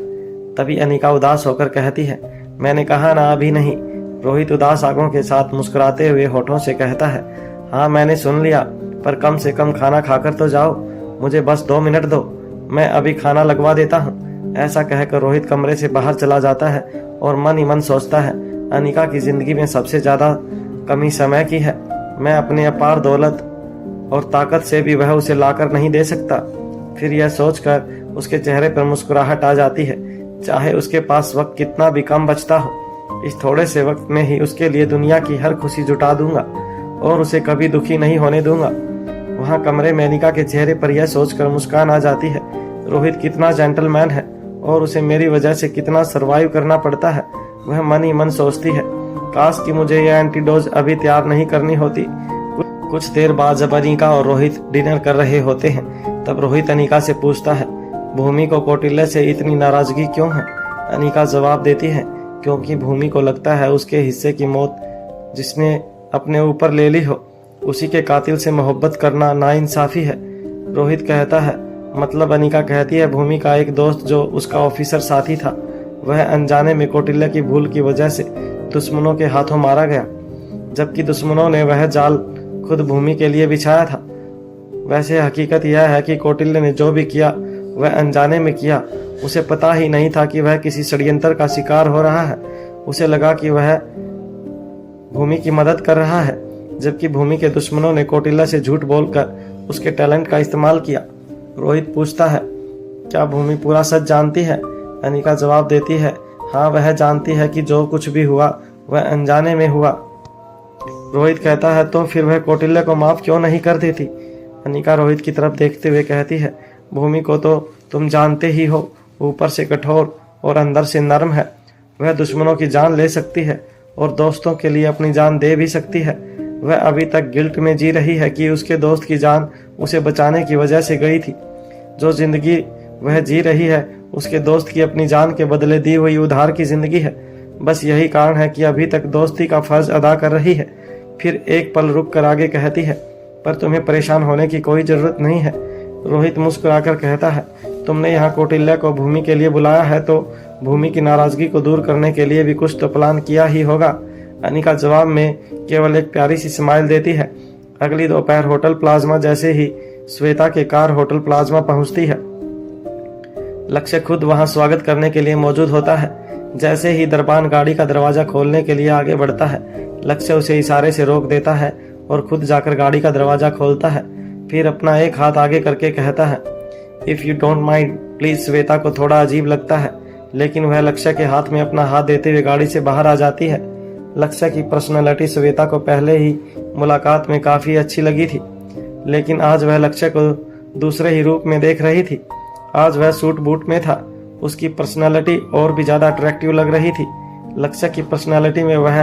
तभी अनिका उदास होकर कहती है, मैंने कहा ना अभी नहीं। रोहित उदास आंखों के साथ मुस्कुराते हुए होठों से कहता है, हाँ मैंने सुन लिया, पर कम से कम खाना खाकर तो जाओ। मुझे बस 2 मिनट दो, मैं अभी खाना लगवा देता हूँ। ऐसा कहकर रोहित कमरे से बाहर चला जाता है और मन ही मन सोचता है, अनिका की जिंदगी में सबसे ज्यादा कमी समय की है। मैं अपने अपार दौलत और ताकत से भी वह उसे लाकर नहीं दे सकता। फिर यह सोचकर उसके चेहरे पर मुस्कुराहट आ जाती है। चाहे उसके पास वक्त कितना भी कम बचता हो, इस थोड़े से वक्त में ही उसके लिए दुनिया की हर खुशी जुटा दूंगा और उसे कभी दुखी नहीं होने दूंगा। वहां कमरे में अनिका के चेहरे पर यह सोचकर मुस्कान आ जाती है, रोहित कितना जेंटलमैन है और उसे मेरी वजह से कितना सरवाइव करना पड़ता है। वह मन ही मन सोचती है, काश कि मुझे यह एंटीडोज अभी तैयार नहीं करनी होती। कुछ देर बाद जब अनिका और रोहित डिनर कर रहे होते हैं, तब रोहित अनिका से पूछता है, भूमि को कौटिल्य से इतनी नाराजगी क्यों है? अनिका जवाब देती है, क्योंकि भूमि को लगता है उसके हिस्से की मौत जिसने अपने ऊपर ले ली हो, उसी के कातिल से मोहब्बत करना नाइंसाफी है। रोहित कहता है, मतलब? अनिका कहती है, भूमि का एक दोस्त जो उसका ऑफिसर साथी था, वह अनजाने में कौटिल्य की भूल की वजह से दुश्मनों के हाथों मारा गया, जबकि दुश्मनों ने वह जाल खुद भूमि के लिए बिछाया था। वैसे हकीकत यह है कि कौटिल्य ने जो भी किया वह अनजाने में किया। उसे पता ही नहीं था कि वह किसी षड्यंत्र का शिकार हो रहा है। उसे लगा कि वह भूमि की मदद कर रहा है, जबकि भूमि के दुश्मनों ने कौटिल्य से झूठ बोलकर उसके टैलेंट का इस्तेमाल किया। रोहित पूछता है, क्या भूमि पूरा सच जानती है? अनिका जवाब देती है, हाँ वह जानती है कि जो कुछ भी हुआ वह अनजाने में हुआ। रोहित कहता है, तो फिर वह कौटिल्य को माफ क्यों नहीं कर देती? अनिका रोहित की तरफ देखते हुए कहती है, भूमि को तो तुम जानते ही हो, ऊपर से कठोर और अंदर से नर्म है। वह दुश्मनों की जान ले सकती है और दोस्तों के लिए अपनी जान दे भी सकती है। वह अभी तक गिल्ट में जी रही है कि उसके दोस्त की जान उसे बचाने की वजह से गई थी। जो जिंदगी वह जी रही है उसके दोस्त की अपनी जान के बदले दी हुई उधार की जिंदगी है। बस यही कारण है कि अभी तक दोस्ती का फर्ज अदा कर रही है, फिर एक पल रुक कर आगे कहती है, पर तुम्हें परेशान होने की कोई जरूरत नहीं है। रोहित मुस्कुराकर कहता है, तुमने यहाँ कौटिल्य को भूमि के लिए बुलाया है तो भूमि की नाराजगी को दूर करने के लिए भी कुछ तो प्लान किया ही होगा। अनिका जवाब में केवल एक प्यारी सी स्माइल देती है। अगली दोपहर होटल प्लाज्मा जैसे ही श्वेता के कार होटल प्लाज्मा पहुंचती है, लक्ष्य खुद वहां स्वागत करने के लिए मौजूद होता है। जैसे ही दरबान गाड़ी का दरवाजा खोलने के लिए आगे बढ़ता है, लक्ष्य उसे इशारे से रोक देता है और खुद जाकर गाड़ी का दरवाजा खोलता है। फिर अपना एक हाथ आगे करके कहता है, if you don't mind please. Shweta को थोड़ा अजीब लगता है, लेकिन वह लक्ष्य के हाथ में अपना हाथ देते हुए गाड़ी से बाहर आ जाती है। लक्ष्य की पर्सनैलिटी श्वेता को पहले ही मुलाकात में काफ़ी अच्छी लगी थी, लेकिन आज वह लक्ष्य को दूसरे ही रूप में देख रही थी। आज वह सूट बूट में था। उसकी पर्सनालिटी और भी ज़्यादा अट्रैक्टिव लग रही थी। लक्ष्य की पर्सनालिटी में वह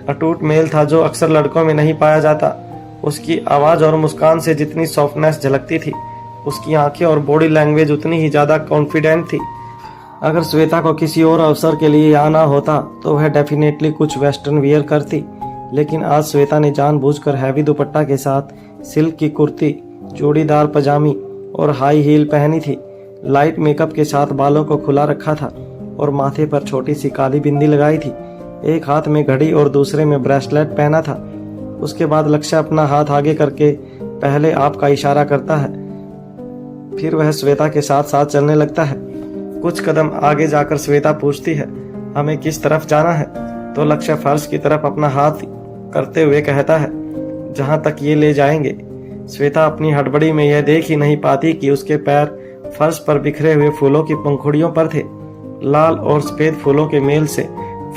अटूट मेल था जो अक्सर लड़कों में नहीं पाया जाता। उसकी आवाज़ और मुस्कान से जितनी सॉफ्टनेस झलकती थी, उसकी आंखें और बॉडी लैंग्वेज उतनी ही ज़्यादा कॉन्फिडेंट थी। अगर श्वेता को किसी और अवसर के लिए आना होता तो वह डेफिनेटली कुछ वेस्टर्न वियर करती, लेकिन आज श्वेता ने जानबूझकर हैवी दुपट्टा के साथ सिल्क की कुर्ती, चूड़ीदार पजामी और हाई हील पहनी थी। लाइट मेकअप के साथ बालों को खुला रखा था और माथे पर छोटी सी काली बिंदी लगाई थी। एक हाथ में घड़ी और दूसरे में ब्रेसलेट पहना था। उसके बाद लक्ष्य अपना हाथ आगे करके पहले आप का इशारा करता है, फिर वह श्वेता के साथ साथ चलने लगता है। कुछ कदम आगे जाकर श्वेता पूछती है, हमें किस तरफ जाना है? तो लक्ष्य फर्श की तरफ अपना हाथ करते हुए कहता है, जहां तक ये ले जाएंगे। श्वेता अपनी हड़बड़ी में यह देख ही नहीं पाती कि उसके पैर फर्श पर बिखरे हुए फूलों की पंखुड़ियों पर थे। लाल और सफेद फूलों के मेल से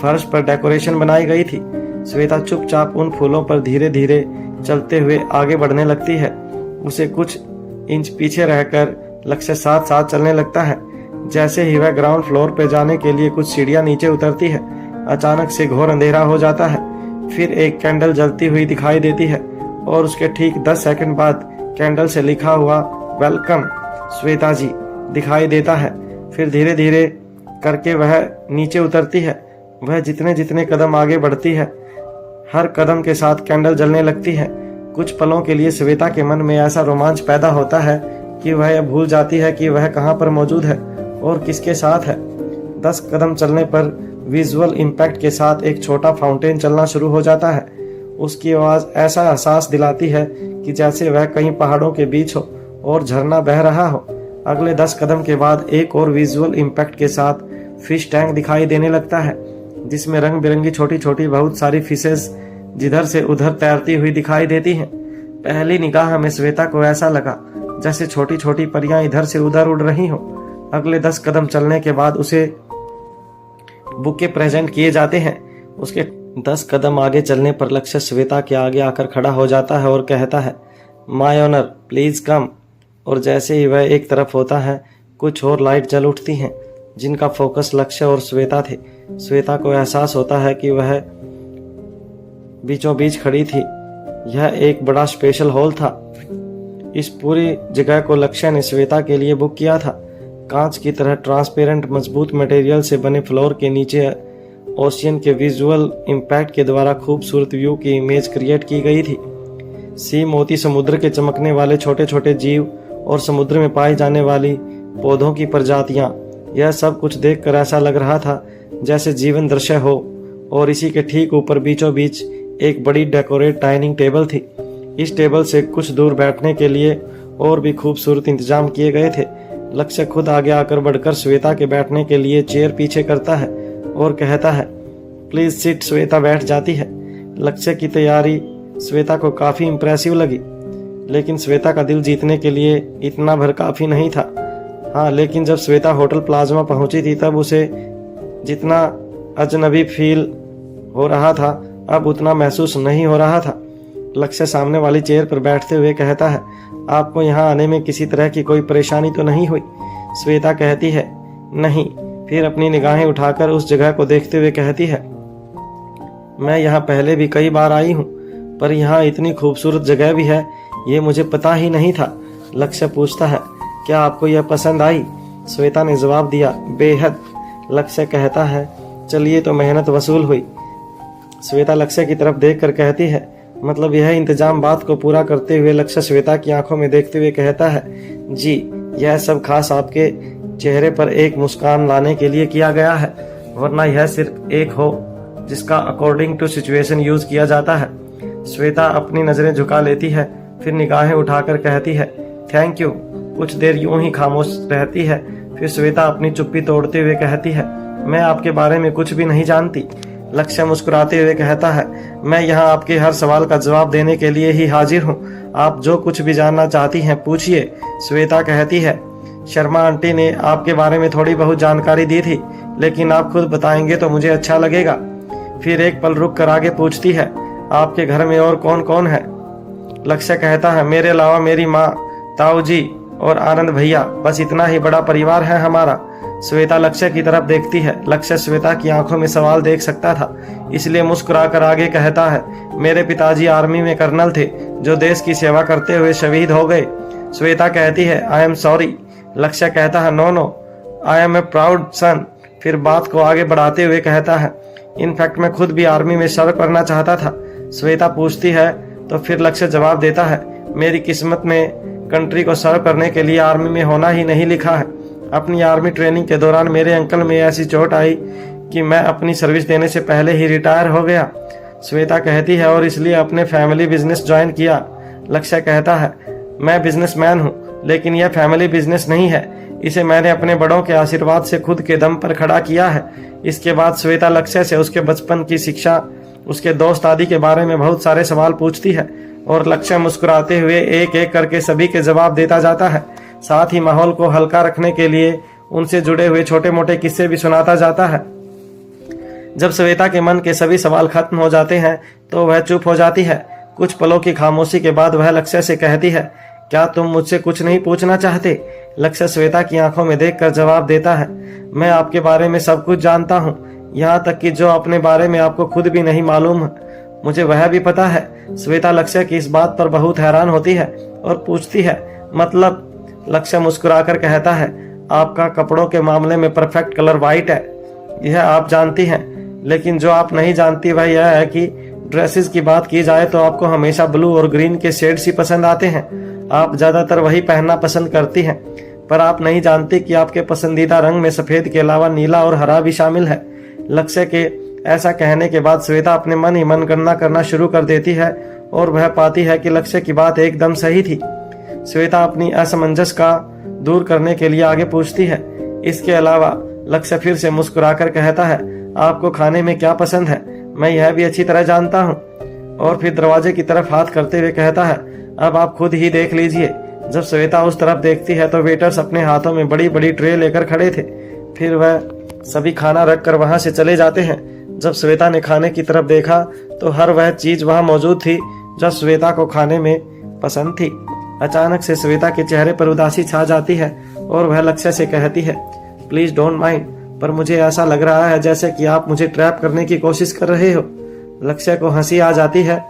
फर्श पर डेकोरेशन बनाई गई थी। श्वेता चुपचाप उन फूलों पर धीरे धीरे चलते हुए आगे बढ़ने लगती है। उसे कुछ इंच पीछे रहकर लक्ष्य साथ साथ चलने लगता है। जैसे ही वह ग्राउंड फ्लोर पर जाने के लिए कुछ सीढ़ियां नीचे उतरती है, अचानक से घोर अंधेरा हो जाता है। फिर एक कैंडल जलती हुई दिखाई देती है और उसके ठीक 10 सेकंड बाद कैंडल से लिखा हुआ वेलकम श्वेता जी दिखाई देता है। फिर धीरे धीरे करके वह नीचे उतरती है। वह जितने जितने कदम आगे बढ़ती है, हर कदम के साथ कैंडल जलने लगती है। कुछ पलों के लिए श्वेता के मन में ऐसा रोमांच पैदा होता है कि वह यह भूल जाती है कि वह कहाँ पर मौजूद है और किसके साथ है। 10 कदम चलने पर विजुअल इम्पैक्ट के साथ एक छोटा फाउंटेन चलना शुरू हो जाता है। उसकी आवाज़ ऐसा एहसास दिलाती है कि जैसे वह कहीं पहाड़ों के बीच हो और झरना बह रहा हो। अगले 10 कदम के बाद एक और विजुअल इम्पैक्ट के साथ फिश टैंक दिखाई देने लगता है, जिसमें रंग बिरंगी छोटी छोटी बहुत सारी फिशेस जिधर से उधर तैरती हुई दिखाई देती हैं। पहली निगाह में श्वेता को ऐसा लगा जैसे छोटी छोटी परियां इधर से उधर उड़ रही हो। अगले 10 कदम चलने के बाद उसे बुके प्रेजेंट किए जाते हैं। उसके 10 कदम आगे चलने पर लक्ष्य श्वेता के आगे आकर खड़ा हो जाता है और कहता है, माय ऑनर प्लीज कम। और जैसे ही वह एक तरफ होता है, कुछ और लाइट जल उठती हैं जिनका फोकस लक्ष्य और श्वेता थे। श्वेता को एहसास होता है कि वह बीचों बीच खड़ी थी। यह एक बड़ा स्पेशल हॉल था। इस पूरी जगह को लक्ष्य ने श्वेता के लिए बुक किया था। कांच की तरह ट्रांसपेरेंट मजबूत मटेरियल से बने फ्लोर के नीचे ओशियन के विजुअल इम्पैक्ट के द्वारा खूबसूरत व्यू की इमेज क्रिएट की गई थी। सी मोती समुद्र के चमकने वाले छोटे छोटे जीव और समुद्र में पाई जाने वाली पौधों की प्रजातियां, यह सब कुछ देखकर ऐसा लग रहा था जैसे जीवन दृश्य हो। और इसी के ठीक ऊपर बीचों बीच एक बड़ी डेकोरेट डाइनिंग टेबल थी। इस टेबल से कुछ दूर बैठने के लिए और भी खूबसूरत इंतजाम किए गए थे। लक्ष्य खुद आगे आकर बढ़कर श्वेता के बैठने के लिए चेयर पीछे करता है और कहता है, प्लीज सिट। श्वेता बैठ जाती है। लक्ष्य की तैयारी श्वेता को काफी इम्प्रेसिव लगी, लेकिन श्वेता का दिल जीतने के लिए इतना भर काफी नहीं था। हाँ, लेकिन जब श्वेता होटल प्लाज्मा पहुंची थी तब उसे जितना अजनबी फील हो रहा था, अब उतना महसूस नहीं हो रहा था। लक्ष्य सामने वाली चेयर पर बैठते हुए कहता है, आपको यहाँ आने में किसी तरह की कोई परेशानी तो नहीं हुई? श्वेता कहती है, नहीं। फिर अपनी निगाहें उठाकर उस जगह को देखते हुए कहती है, मैं यहाँ पहले भी कई बार आई हूँ, पर यहाँ इतनी खूबसूरत जगह भी है ये मुझे पता ही नहीं था। लक्ष्य पूछता है, क्या आपको यह पसंद आई? श्वेता ने जवाब दिया, बेहद। लक्ष्य कहता है, चलिए तो मेहनत वसूल हुई। श्वेता लक्ष्य की तरफ देखकर कहती है, मतलब यह इंतजाम बात को पूरा करते हुए लक्ष्य श्वेता की आंखों में देखते हुए कहता है, जी यह सब खास आपके चेहरे पर एक मुस्कान लाने के लिए किया गया है, वरना यह सिर्फ एक हो जिसका अकॉर्डिंग टू सिचुएशन यूज किया जाता है। श्वेता अपनी नजरें झुका लेती है, फिर निगाहें उठाकर कहती है, थैंक यू। कुछ देर यूं ही खामोश रहती है, फिर श्वेता अपनी चुप्पी तोड़ते हुए कहती है, मैं आपके बारे में कुछ भी नहीं जानती। लक्ष्य मुस्कुराते हुए कहता है, मैं यहाँ आपके हर सवाल का जवाब देने के लिए ही हाजिर हूँ, आप जो कुछ भी जानना चाहती हैं पूछिए। श्वेता कहती है, शर्मा आंटी ने आपके बारे में थोड़ी बहुत जानकारी दी थी, लेकिन आप खुद बताएंगे तो मुझे अच्छा लगेगा। फिर एक पल रुक कर आगे पूछती है, आपके घर में और कौन कौन है? लक्ष्य कहता है, मेरे अलावा मेरी माँ, ताऊ जी और आनंद भैया, बस इतना ही बड़ा परिवार है हमारा। श्वेता लक्ष्य की तरफ देखती है। लक्ष्य श्वेता की आंखों में सवाल देख सकता था, इसलिए मुस्कुराकर आगे कहता है, मेरे पिताजी आर्मी में कर्नल थे जो देश की सेवा करते हुए शहीद हो गए। श्वेता कहती है, आई एम सॉरी। लक्ष्य कहता है, no no, I am a proud son. फिर बात को आगे बढ़ाते हुए कहता है, इनफैक्ट मैं खुद भी आर्मी में सर्व करना चाहता था। श्वेता पूछती है तो फिर लक्ष्य जवाब देता है, मेरी किस्मत में कंट्री को सर्व करने के लिए आर्मी में होना ही नहीं लिखा है। अपनी आर्मी ट्रेनिंग के दौरान मेरे अंकल में ऐसी चोट आई कि मैं अपनी सर्विस देने से पहले ही रिटायर हो गया। श्वेता कहती है, और इसलिए अपने फैमिली बिजनेस ज्वाइन किया। लक्ष्य कहता है, मैं बिजनेसमैन हूँ, लेकिन यह फैमिली बिजनेस नहीं है, इसे मैंने अपने बड़ों के आशीर्वाद से खुद के दम पर खड़ा किया है। इसके बाद श्वेता लक्ष्य से उसके बचपन की शिक्षा, उसके दोस्त आदि के बारे में बहुत सारे सवाल पूछती है, और लक्ष्य मुस्कुराते हुए एक एक करके सभी के जवाब देता जाता है। साथ ही माहौल को हल्का रखने के लिए उनसे जुड़े हुए छोटे मोटे किस्से भी सुनाता जाता है। जब श्वेता के मन के सभी सवाल खत्म हो जाते हैं तो वह चुप हो जाती है। कुछ पलों की खामोशी के बाद वह लक्ष्य से कहती है, क्या तुम मुझसे कुछ नहीं पूछना चाहते? लक्ष्य श्वेता की आंखों में देखकर जवाब देता है, मैं आपके बारे में सब कुछ जानता हूँ, यहाँ तक कि जो अपने बारे में आपको खुद भी नहीं मालूम है, मुझे वह भी पता है। श्वेता लक्ष्य की इस बात पर बहुत हैरान होती है और पूछती है, मतलब? लक्ष्य मुस्कुराकर कहता है, आपका कपड़ों के मामले में परफेक्ट कलर व्हाइट है, यह आप जानती हैं, लेकिन जो आप नहीं जानती वह यह है कि ड्रेसेस की बात की जाए तो आपको हमेशा ब्लू और ग्रीन के शेड्स ही पसंद आते हैं। आप ज्यादातर वही पहनना पसंद करती हैं, पर आप नहीं जानती कि आपके पसंदीदा रंग में सफेद के अलावा नीला और हरा भी शामिल है। लक्ष्य के ऐसा कहने के बाद श्वेता अपने मन ही मन गणना करना शुरू कर देती है और वह पाती है कि लक्ष्य की बात एकदम सही थी। श्वेता अपनी असमंजस का दूर करने के लिए आगे पूछती है, इसके अलावा? लक्ष्य फिर से मुस्कुराकर कहता है, आपको खाने में क्या पसंद है? मैं यह भी अच्छी तरह जानता हूँ। और फिर दरवाजे की तरफ हाथ करते हुए कहता है, अब आप खुद ही देख लीजिए। जब श्वेता उस तरफ देखती है तो वेटर्स अपने हाथों में बड़ी बड़ी ट्रे लेकर खड़े थे। फिर वह सभी खाना रख कर वहां से चले जाते हैं। जब श्वेता ने खाने की तरफ देखा तो हर वह चीज वहां मौजूद थी जो श्वेता को खाने में पसंद थी। अचानक से श्वेता के चेहरे पर उदासी छा जाती है और वह लक्ष्य से कहती है, प्लीज डोंट माइंड, पर मुझे ऐसा लग रहा है जैसे कि आप मुझे ट्रैप करने की कोशिश कर रहे हो। लक्ष्य को हंसी आ जाती है।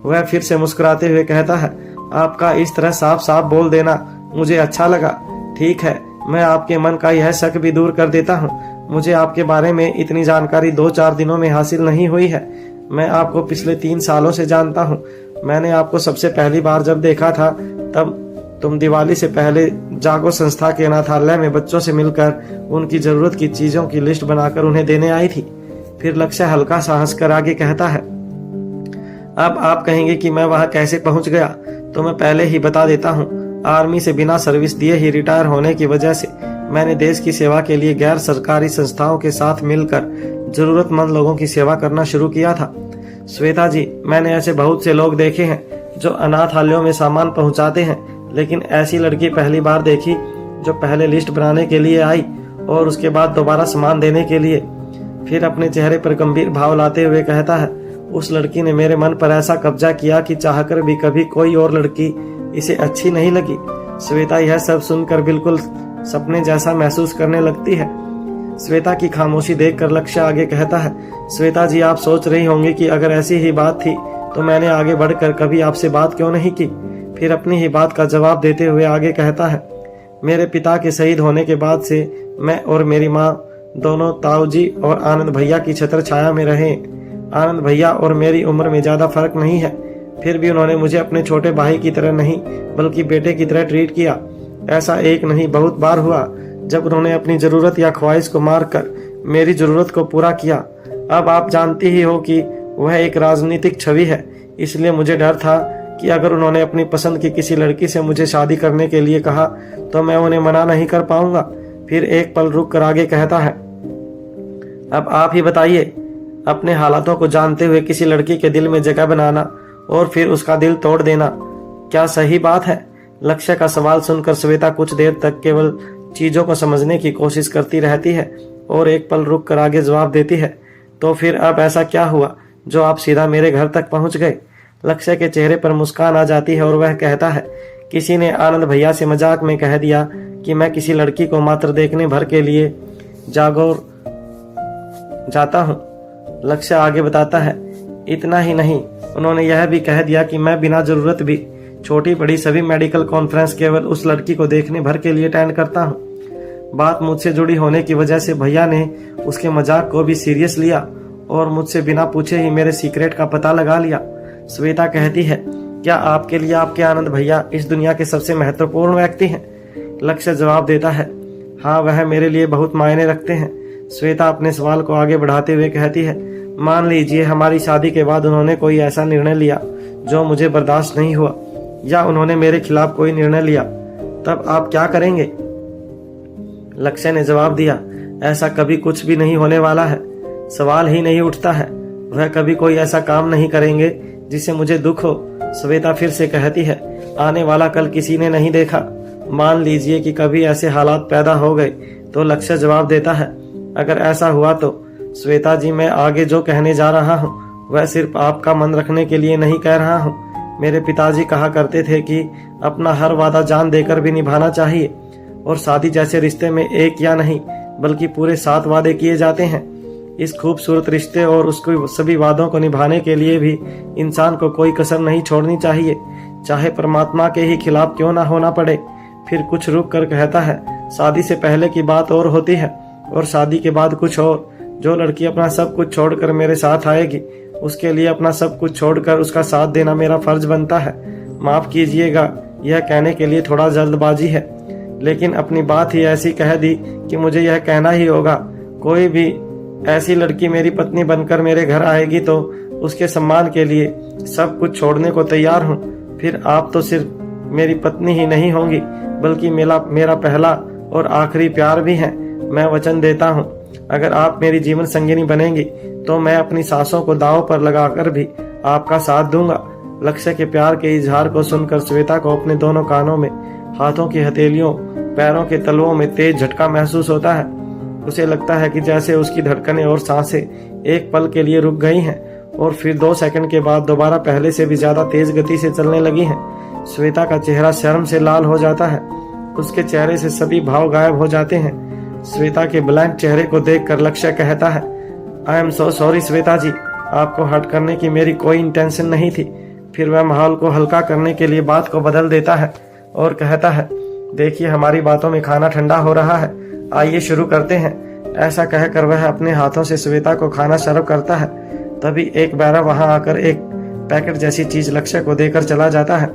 वह फिर से मुस्कुराते हुए कहता है, आपका इस तरह साफ साफ बोल देना मुझे अच्छा लगा। ठीक है, मैं आपके मन का यह शक भी दूर कर देता हूँ। मुझे आपके बारे में इतनी जानकारी 2-4 दिनों में हासिल नहीं हुई है। मैं आपको पिछले 3 सालों से जानता हूँ। मैंने आपको सबसे पहली बार जब देखा था तब तुम दिवाली से पहले जागो संस्था के अनाथालय में बच्चों से मिलकर उनकी जरूरत की चीजों की लिस्ट बनाकर उन्हें देने आई थी। फिर लक्ष्य हल्का सा हंसकर आगे कहता है, अब आप कहेंगे कि मैं वहां कैसे पहुंच गया, तो मैं पहले ही बता देता हूँ। आर्मी से बिना सर्विस दिए ही रिटायर होने की वजह से मैंने देश की सेवा के लिए गैर सरकारी संस्थाओं के साथ मिलकर जरूरतमंद लोगों की सेवा करना शुरू किया था। श्वेता जी, मैंने ऐसे बहुत से लोग देखे हैं जो अनाथालयों में सामान पहुंचाते हैं, लेकिन ऐसी लड़की पहली बार देखी जो पहले लिस्ट बनाने के लिए आई और उसके बाद दोबारा सामान देने के लिए। फिर अपने चेहरे पर गंभीर भाव लाते हुए कहता है, उस लड़की ने मेरे मन पर ऐसा कब्जा किया कि चाहकर भी कभी कोई और लड़की इसे अच्छी नहीं लगी। श्वेता यह सब सुनकर बिल्कुल सपने जैसा महसूस करने लगती है। श्वेता की खामोशी देखकर लक्ष्य आगे कहता है, श्वेता जी, आप सोच रही होंगी कि अगर ऐसी ही बात थी तो मैंने आगे बढ़कर कभी आपसे बात क्यों नहीं की। फिर अपनी ही बात का जवाब देते हुए आगे कहता है, मेरे पिता के शहीद होने के बाद से मैं और मेरी माँ दोनों ताऊ जी और आनंद भैया की छत्र छाया में रहे। आनंद भैया और मेरी उम्र में ज़्यादा फर्क नहीं है, फिर भी उन्होंने मुझे अपने छोटे भाई की तरह नहीं बल्कि बेटे की तरह ट्रीट किया। ऐसा एक नहीं बहुत बार हुआ जब उन्होंने अपनी ज़रूरत या ख्वाहिश को मार कर मेरी ज़रूरत को पूरा किया। अब आप जानती ही हो कि वह एक राजनीतिक छवि है, इसलिए मुझे डर था कि अगर उन्होंने अपनी पसंद की किसी लड़की से मुझे शादी करने के लिए कहा तो मैं उन्हें मना नहीं कर पाऊंगा। फिर एक पल रुक कर आगे कहता है, अब आप ही बताइए, अपने हालातों को जानते हुए किसी लड़की के दिल में जगह बनाना और फिर उसका दिल तोड़ देना क्या सही बात है? लक्ष्य का सवाल सुनकर श्वेता कुछ देर तक केवल चीजों को समझने की कोशिश करती रहती है और एक पल रुक कर आगे जवाब देती है, तो फिर अब ऐसा क्या हुआ जो आप सीधा मेरे घर तक पहुंच गए? लक्ष्य के चेहरे पर मुस्कान आ जाती है और वह कहता है, किसी ने आनंद भैया से मजाक में कह दिया कि मैं किसी लड़की को मात्र देखने भर के लिए जागौर जाता हूँ। लक्ष्य आगे बताता है, इतना ही नहीं, उन्होंने यह भी कह दिया कि मैं बिना जरूरत भी छोटी बड़ी सभी मेडिकल कॉन्फ्रेंस केवल उस लड़की को देखने भर के लिए अटेंड करता हूँ। बात मुझसे जुड़ी होने की वजह से भैया ने उसके मजाक को भी सीरियस लिया और मुझसे बिना पूछे ही मेरे सीक्रेट का पता लगा लिया। श्वेता कहती है, क्या आपके लिए आपके आनंद भैया इस दुनिया के सबसे महत्वपूर्ण व्यक्ति हैं? लक्ष्य जवाब देता है, हाँ, वह मेरे लिए बहुत मायने रखते हैं। श्वेता अपने सवाल को आगे बढ़ाते हुए कहती है, मान लीजिए हमारी शादी के बाद उन्होंने कोई ऐसा निर्णय लिया जो मुझे बर्दाश्त नहीं हुआ, या उन्होंने मेरे खिलाफ कोई निर्णय लिया, तब आप क्या करेंगे? लक्ष्य ने जवाब दिया, ऐसा कभी कुछ भी नहीं होने वाला है, सवाल ही नहीं उठता है। वह कभी कोई ऐसा काम नहीं करेंगे जिससे मुझे दुख हो। श्वेता फिर से कहती है, आने वाला कल किसी ने नहीं देखा, मान लीजिए कि कभी ऐसे हालात पैदा हो गए तो। लक्ष्य जवाब देता है, अगर ऐसा हुआ तो श्वेता जी, मैं आगे जो कहने जा रहा हूँ वह सिर्फ आपका मन रखने के लिए नहीं कह रहा हूँ। मेरे पिताजी कहा करते थे कि अपना हर वादा जान देकर भी निभाना चाहिए, और शादी जैसे रिश्ते में एक या नहीं बल्कि पूरे 7 वादे किए जाते हैं। इस खूबसूरत रिश्ते और उसके सभी वादों को निभाने के लिए भी इंसान को कोई कसर नहीं छोड़नी चाहिए, चाहे परमात्मा के ही खिलाफ क्यों ना होना पड़े। फिर कुछ रुक कर कहता है, शादी से पहले की बात और होती है और शादी के बाद कुछ और। जो लड़की अपना सब कुछ छोड़कर मेरे साथ आएगी उसके लिए अपना सब कुछ छोड़कर उसका साथ देना मेरा फर्ज बनता है। माफ कीजिएगा, यह कहने के लिए थोड़ा जल्दबाजी है, लेकिन अपनी बात ही ऐसी कह दी कि मुझे यह कहना ही होगा। कोई भी ऐसी लड़की मेरी पत्नी बनकर मेरे घर आएगी तो उसके सम्मान के लिए सब कुछ छोड़ने को तैयार हूँ। फिर आप तो सिर्फ मेरी पत्नी ही नहीं होंगी बल्कि मेरा पहला और आखिरी प्यार भी है। मैं वचन देता हूँ, अगर आप मेरी जीवन संगिनी बनेंगी तो मैं अपनी सांसों को दांव पर लगाकर भी आपका साथ दूंगा। लक्ष्य के प्यार के इजहार को सुनकर श्वेता को अपने दोनों कानों में, हाथों की हथेलियों, पैरों के तलवों में तेज झटका महसूस होता है। उसे लगता है कि जैसे उसकी धड़कनें और सांसें एक पल के लिए रुक गई हैं और फिर 2 सेकंड के बाद दोबारा पहले से भी ज्यादा तेज गति से चलने लगी हैं। श्वेता का चेहरा शर्म से लाल हो जाता है, उसके चेहरे से सभी भाव गायब हो जाते हैं। श्वेता के ब्लैंक चेहरे को देखकर लक्ष्य कहता है, I am so sorry Shweta ji, आपको हर्ट करने की मेरी कोई इंटेंशन नहीं थी। फिर वह माहौल को हल्का करने के लिए बात को बदल देता है और कहता है, देखिए हमारी बातों में खाना ठंडा हो रहा है, आइए शुरू करते हैं। ऐसा कहकर वह अपने हाथों से श्वेता को खाना सर्व करता है। तभी एक बैरा वहां आकर एक पैकेट जैसी चीज लक्ष्य को देकर चला जाता है।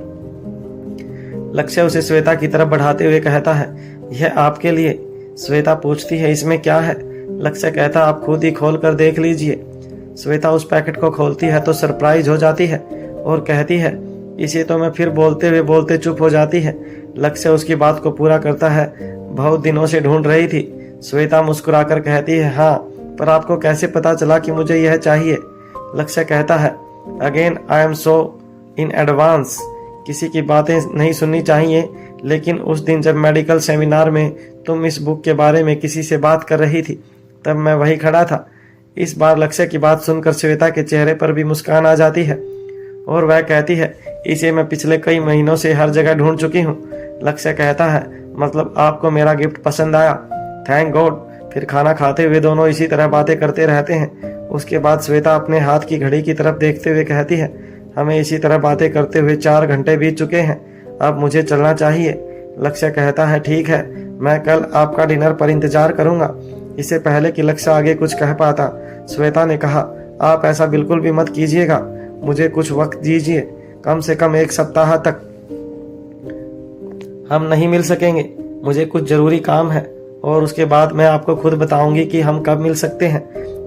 लक्ष्य उसे श्वेता की तरफ बढ़ाते हुए कहता है, यह आपके लिए। श्वेता पूछती है, इसमें क्या है? लक्ष्य कहता, आप खुद ही खोल कर देख लीजिए। श्वेता उस पैकेट को खोलती है तो सरप्राइज हो जाती है और कहती है, इसे तो मैं फिर बोलते हुए बोलते चुप हो जाती है। लक्ष्य उसकी बात को पूरा करता है, बहुत दिनों से ढूंढ रही थी। श्वेता मुस्कुराकर कहती है, हाँ, पर आपको कैसे पता चला कि मुझे यह चाहिए? लक्ष्य कहता है, again I am so in advance. किसी की बातें नहीं सुननी चाहिए, लेकिन उस दिन जब मेडिकल सेमिनार में तुम इस बुक के बारे में किसी से बात कर रही थी तब मैं वहीं खड़ा था। इस बार लक्ष्य की बात सुनकर श्वेता के चेहरे पर भी मुस्कान आ जाती है और वह कहती है, इसे मैं पिछले कई महीनों से हर जगह ढूंढ चुकी हूँ। लक्ष्य कहता है, मतलब आपको मेरा गिफ्ट पसंद आया? Thank God. फिर खाना खाते हुए दोनों इसी तरह बातें करते रहते हैं। उसके बाद श्वेता अपने हाथ की घड़ी की तरफ देखते हुए कहती है, हमें इसी तरह बातें करते हुए 4 घंटे बीत चुके हैं, अब मुझे चलना चाहिए। लक्ष्य कहता है, ठीक है, मैं कल आपका डिनर पर इंतजार करूंगा। इससे पहले कि लक्ष्य आगे कुछ कह पाता, श्वेता ने कहा, आप ऐसा बिल्कुल भी मत कीजिएगा। मुझे कुछ वक्त दीजिए, कम से कम 1 सप्ताह तक हम नहीं मिल सकेंगे। मुझे कुछ जरूरी काम है और उसके बाद मैं आपको खुद बताऊंगी कि हम कब मिल सकते हैं।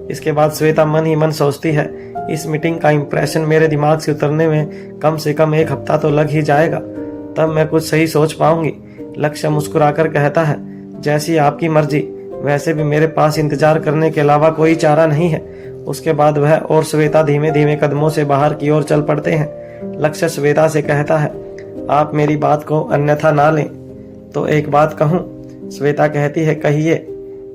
इसके बाद श्वेता मन ही मन सोचती है, इस मीटिंग का इम्प्रेशन मेरे दिमाग से उतरने में कम से कम 1 हफ्ता तो लग ही जाएगा, तब मैं कुछ सही सोच पाऊंगी। लक्ष्य मुस्कुराकर कहता है, जैसी आपकी मर्जी, वैसे भी मेरे पास इंतजार करने के अलावा कोई चारा नहीं है। उसके बाद वह और श्वेता धीमे धीमे कदमों से बाहर की ओर चल पड़ते हैं। लक्ष्य श्वेता से कहता है, आप मेरी बात को अन्यथा ना लें तो एक बात कहूं। श्वेता कहती है, कहिए।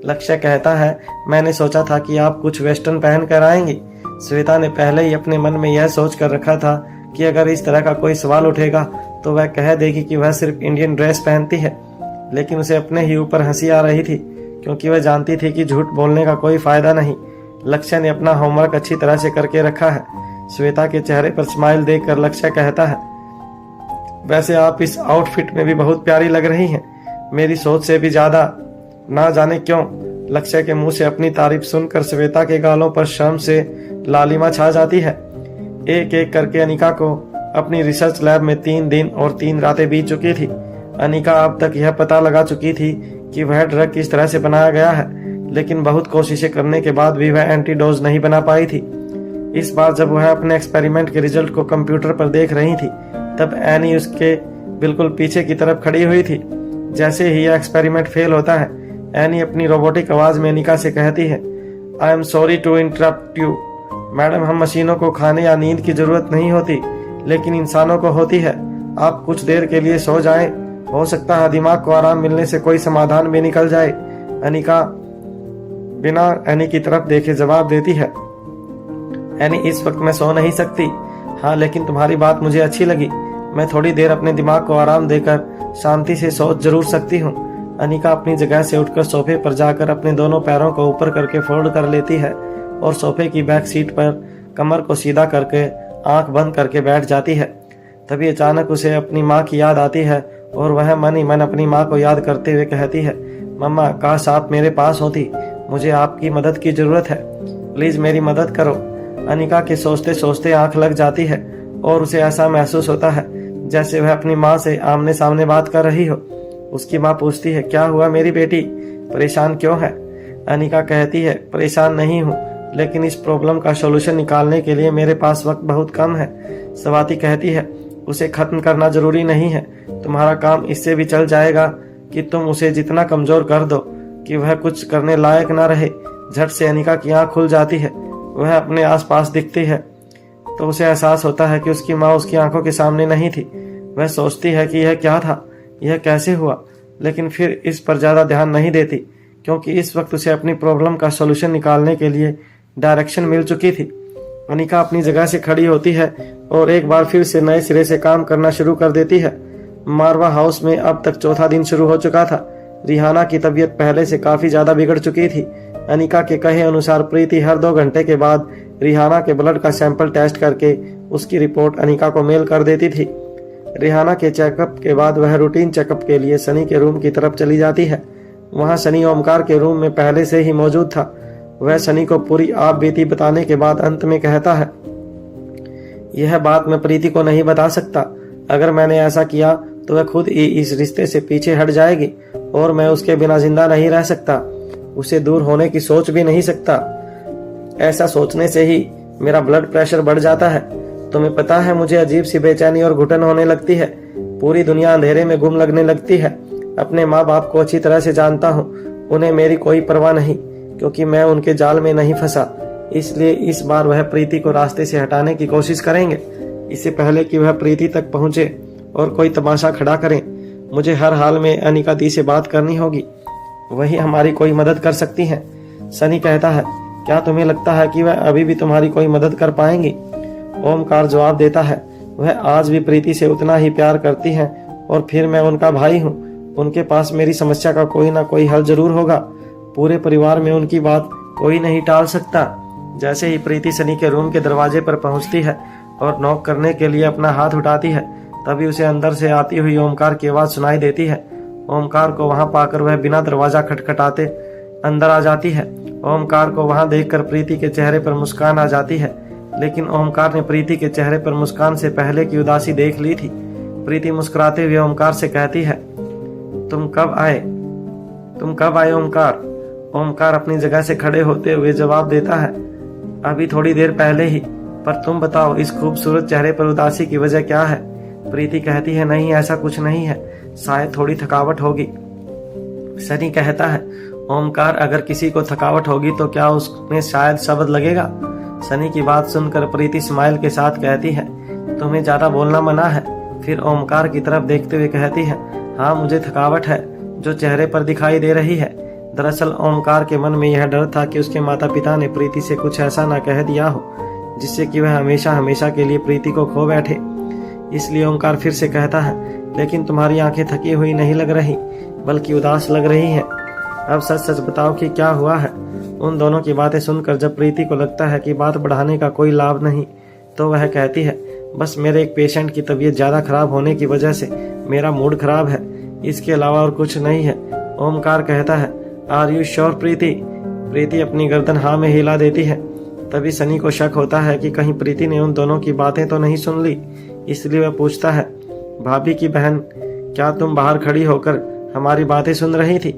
लक्ष्य कहता है, मैंने सोचा था कि आप कुछ वेस्टर्न पहन कर आएंगी। श्वेता ने पहले ही अपने मन में यह सोच कर रखा था कि अगर इस तरह का कोई सवाल उठेगा तो वह कह देगी कि वह सिर्फ इंडियन ड्रेस पहनती है, लेकिन उसे अपने ही ऊपर हंसी आ रही थी क्योंकि वह जानती थी कि झूठ बोलने का कोई फायदा नहीं। लक्ष्य ने अपना होमवर्क अच्छी तरह से करके रखा है। श्वेता के चेहरे पर स्माइल देखकर लक्ष्य कहता है, वैसे आप इस आउटफिट में भी बहुत प्यारी लग रही हैं, मेरी सोच से भी ज्यादा। ना जाने क्यों लक्ष्य के मुंह से अपनी तारीफ सुनकर श्वेता के गालों पर शर्म से लालिमा छा जाती है। एक एक करके अनिका को अपनी रिसर्च लैब में 3 दिन और 3 रातें बीत चुकी थी। अनिका अब तक यह पता लगा चुकी थी कि वह ड्रग किस तरह से बनाया गया है, लेकिन बहुत कोशिशें करने के बाद भी वह एंटीडोज नहीं बना पाई थी। इस बार जब वह अपने एक्सपेरिमेंट के रिजल्ट को कंप्यूटर पर देख रही थी, तब एनी उसके बिल्कुल पीछे की तरफ खड़ी हुई थी। जैसे ही यह एक्सपेरिमेंट फेल होता है, एनी अपनी रोबोटिक आवाज में अनिका से कहती है, I am sorry to interrupt you madam, हम मशीनों को खाने या नींद की जरूरत नहीं होती, लेकिन इंसानों को होती है। आप कुछ देर के लिए सो जाएं, हो सकता है दिमाग को आराम मिलने से कोई समाधान भी निकल जाए। अनिका बिना एनी की तरफ देखे जवाब देती है, एनी इस वक्त मैं सो नहीं सकती। हाँ, लेकिन तुम्हारी बात मुझे अच्छी लगी। मैं थोड़ी देर अपने दिमाग को आराम देकर शांति से सोच जरूर सकती हूँ। अनिका अपनी जगह से उठकर सोफे पर जाकर अपने दोनों पैरों को ऊपर करके फोल्ड कर लेती है और सोफे की बैक सीट पर कमर को सीधा करके आंख बंद करके बैठ जाती है। तभी अचानक उसे अपनी माँ की याद आती है और वह मन ही मन अपनी माँ को याद करते हुए कहती है, मम्मा, काश आप मेरे पास होती, मुझे आपकी मदद की जरूरत है, प्लीज मेरी मदद करो। अनिका के सोचते सोचते आंख लग जाती है और उसे ऐसा महसूस होता है जैसे वह अपनी माँ से आमने सामने बात कर रही हो। उसकी माँ पूछती है, क्या हुआ मेरी बेटी, परेशान क्यों है? अनिका कहती है, परेशान नहीं हूँ, लेकिन इस प्रॉब्लम का सॉल्यूशन निकालने के लिए मेरे पास वक्त बहुत कम है। स्वाति कहती है, उसे खत्म करना जरूरी नहीं है, तुम्हारा काम इससे भी चल जाएगा कि तुम उसे जितना कमजोर कर दो कि वह कुछ करने लायक ना रहे। झट से अनिका की आंख खुल जाती है, वह अपने आसपास दिखती है तो उसे एहसास होता है कि उसकी माँ उसकी आंखों के सामने नहीं थी। वह सोचती है कि यह क्या था, यह कैसे हुआ, लेकिन फिर इस पर ज्यादा ध्यान नहीं देती क्योंकि इस वक्त उसे अपनी प्रॉब्लम का सॉल्यूशन निकालने के लिए डायरेक्शन मिल चुकी थी। अनिका अपनी जगह से खड़ी होती है और एक बार फिर से नए सिरे से काम करना शुरू कर देती है। मारवा हाउस में अब तक 4था दिन शुरू हो चुका था। रिहाना की तबीयत पहले से काफी ज्यादा बिगड़ चुकी थी। अनिका के कहे अनुसार प्रीति हर 2 घंटे के बाद रिहाना के ब्लड का सैंपल टेस्ट करके उसकी रिपोर्ट अनिका को मेल कर देती थी। रिहाना के चेकअप के बाद वह रूटीन चेकअप के लिए सनी के रूम की तरफ चली जाती है। वहां सनी ओमकार के रूम में पहले से ही मौजूद था। वह सनी को पूरी आप बीती बताने के बाद अंत में कहता है, यह बात मैं प्रीति को नहीं बता सकता। अगर मैंने ऐसा किया तो वह खुद ही इस रिश्ते से पीछे हट जाएगी और मैं उसके बिना जिंदा नहीं रह सकता, उसे दूर होने की सोच भी नहीं सकता। ऐसा सोचने से ही मेरा ब्लड प्रेशर बढ़ जाता है। तुम्हें पता है, मुझे अजीब सी बेचैनी और घुटन होने लगती है। पूरी दुनिया अंधेरे में गुम लगने लगती है। अपने माँ बाप को अच्छी तरह से जानता हूँ, उन्हें मेरी कोई परवाह नहीं क्योंकि मैं उनके जाल में नहीं फंसा। इसलिए इस बार वह प्रीति को रास्ते से हटाने की कोशिश करेंगे, इससे पहले कि वह प्रीति तक पहुंचे और कोई तमाशा खड़ा करें। मुझे हर हाल में अनिका दी से बात करनी होगी, वही हमारी कोई मदद कर सकती हैं। सनी कहता है, क्या तुम्हें लगता है कि वह अभी भी तुम्हारी कोई मदद कर पाएंगी? ओमकार जवाब देता है, वह आज भी प्रीति से उतना ही प्यार करती हैं और फिर मैं उनका भाई हूँ। उनके पास मेरी समस्या का कोई ना कोई हल जरूर होगा। पूरे परिवार में उनकी बात कोई नहीं टाल सकता। जैसे ही प्रीति सनी के रूम के दरवाजे पर पहुंचती है और नॉक करने के लिए अपना हाथ उठाती है, तभी उसे अंदर से आती हुई ओमकार की आवाज सुनाई देती है। ओमकार को वहां पाकर वह बिना दरवाजा खटखटाते अंदर आ जाती है ओमकार को वहां देखकर प्रीति के चेहरे पर मुस्कान आ जाती है, लेकिन ओमकार ने प्रीति के चेहरे पर मुस्कान से पहले की उदासी देख ली थी। प्रीति मुस्कुराते हुए ओमकार से कहती है, तुम कब आए ओमकार? ओमकार अपनी जगह से खड़े होते हुए जवाब देता है, अभी थोड़ी देर पहले ही। पर तुम बताओ, इस खूबसूरत चेहरे पर उदासी की वजह क्या है? प्रीति कहती है, नहीं ऐसा कुछ नहीं है, शायद थोड़ी थकावट होगी। सनी कहता है, ओमकार अगर किसी को थकावट होगी तो क्या उसमें शायद शब्द लगेगा? सनी की बात सुनकर प्रीति स्माइल के साथ कहती है, तुम्हें ज्यादा बोलना मना है। फिर ओमकार की तरफ देखते हुए कहती है, हाँ मुझे थकावट है जो चेहरे पर दिखाई दे रही है। दरअसल ओमकार के मन में यह डर था कि उसके माता पिता ने प्रीति से कुछ ऐसा न कह दिया हो जिससे कि वह हमेशा हमेशा के लिए प्रीति को खो बैठे। इसलिए ओमकार फिर से कहता है, लेकिन तुम्हारी आंखें थकी हुई नहीं लग रही बल्कि उदास लग रही हैं। अब सच सच बताओ कि क्या हुआ है? उन दोनों की बातें सुनकर जब प्रीति को लगता है कि बात बढ़ाने का कोई लाभ नहीं, तो वह कहती है, बस मेरे एक पेशेंट की तबीयत ज़्यादा खराब होने की वजह से मेरा मूड खराब है, इसके अलावा और कुछ नहीं है। ओमकार कहता है, आर यू श्योर प्रीति? प्रीति अपनी गर्दन हाँ में हिला देती है। तभी सनी को शक होता है कि कहीं प्रीति ने उन दोनों की बातें तो नहीं सुन ली, इसलिए वह पूछता है, भाभी की बहन, क्या तुम बाहर खड़ी होकर हमारी बातें सुन रही थी?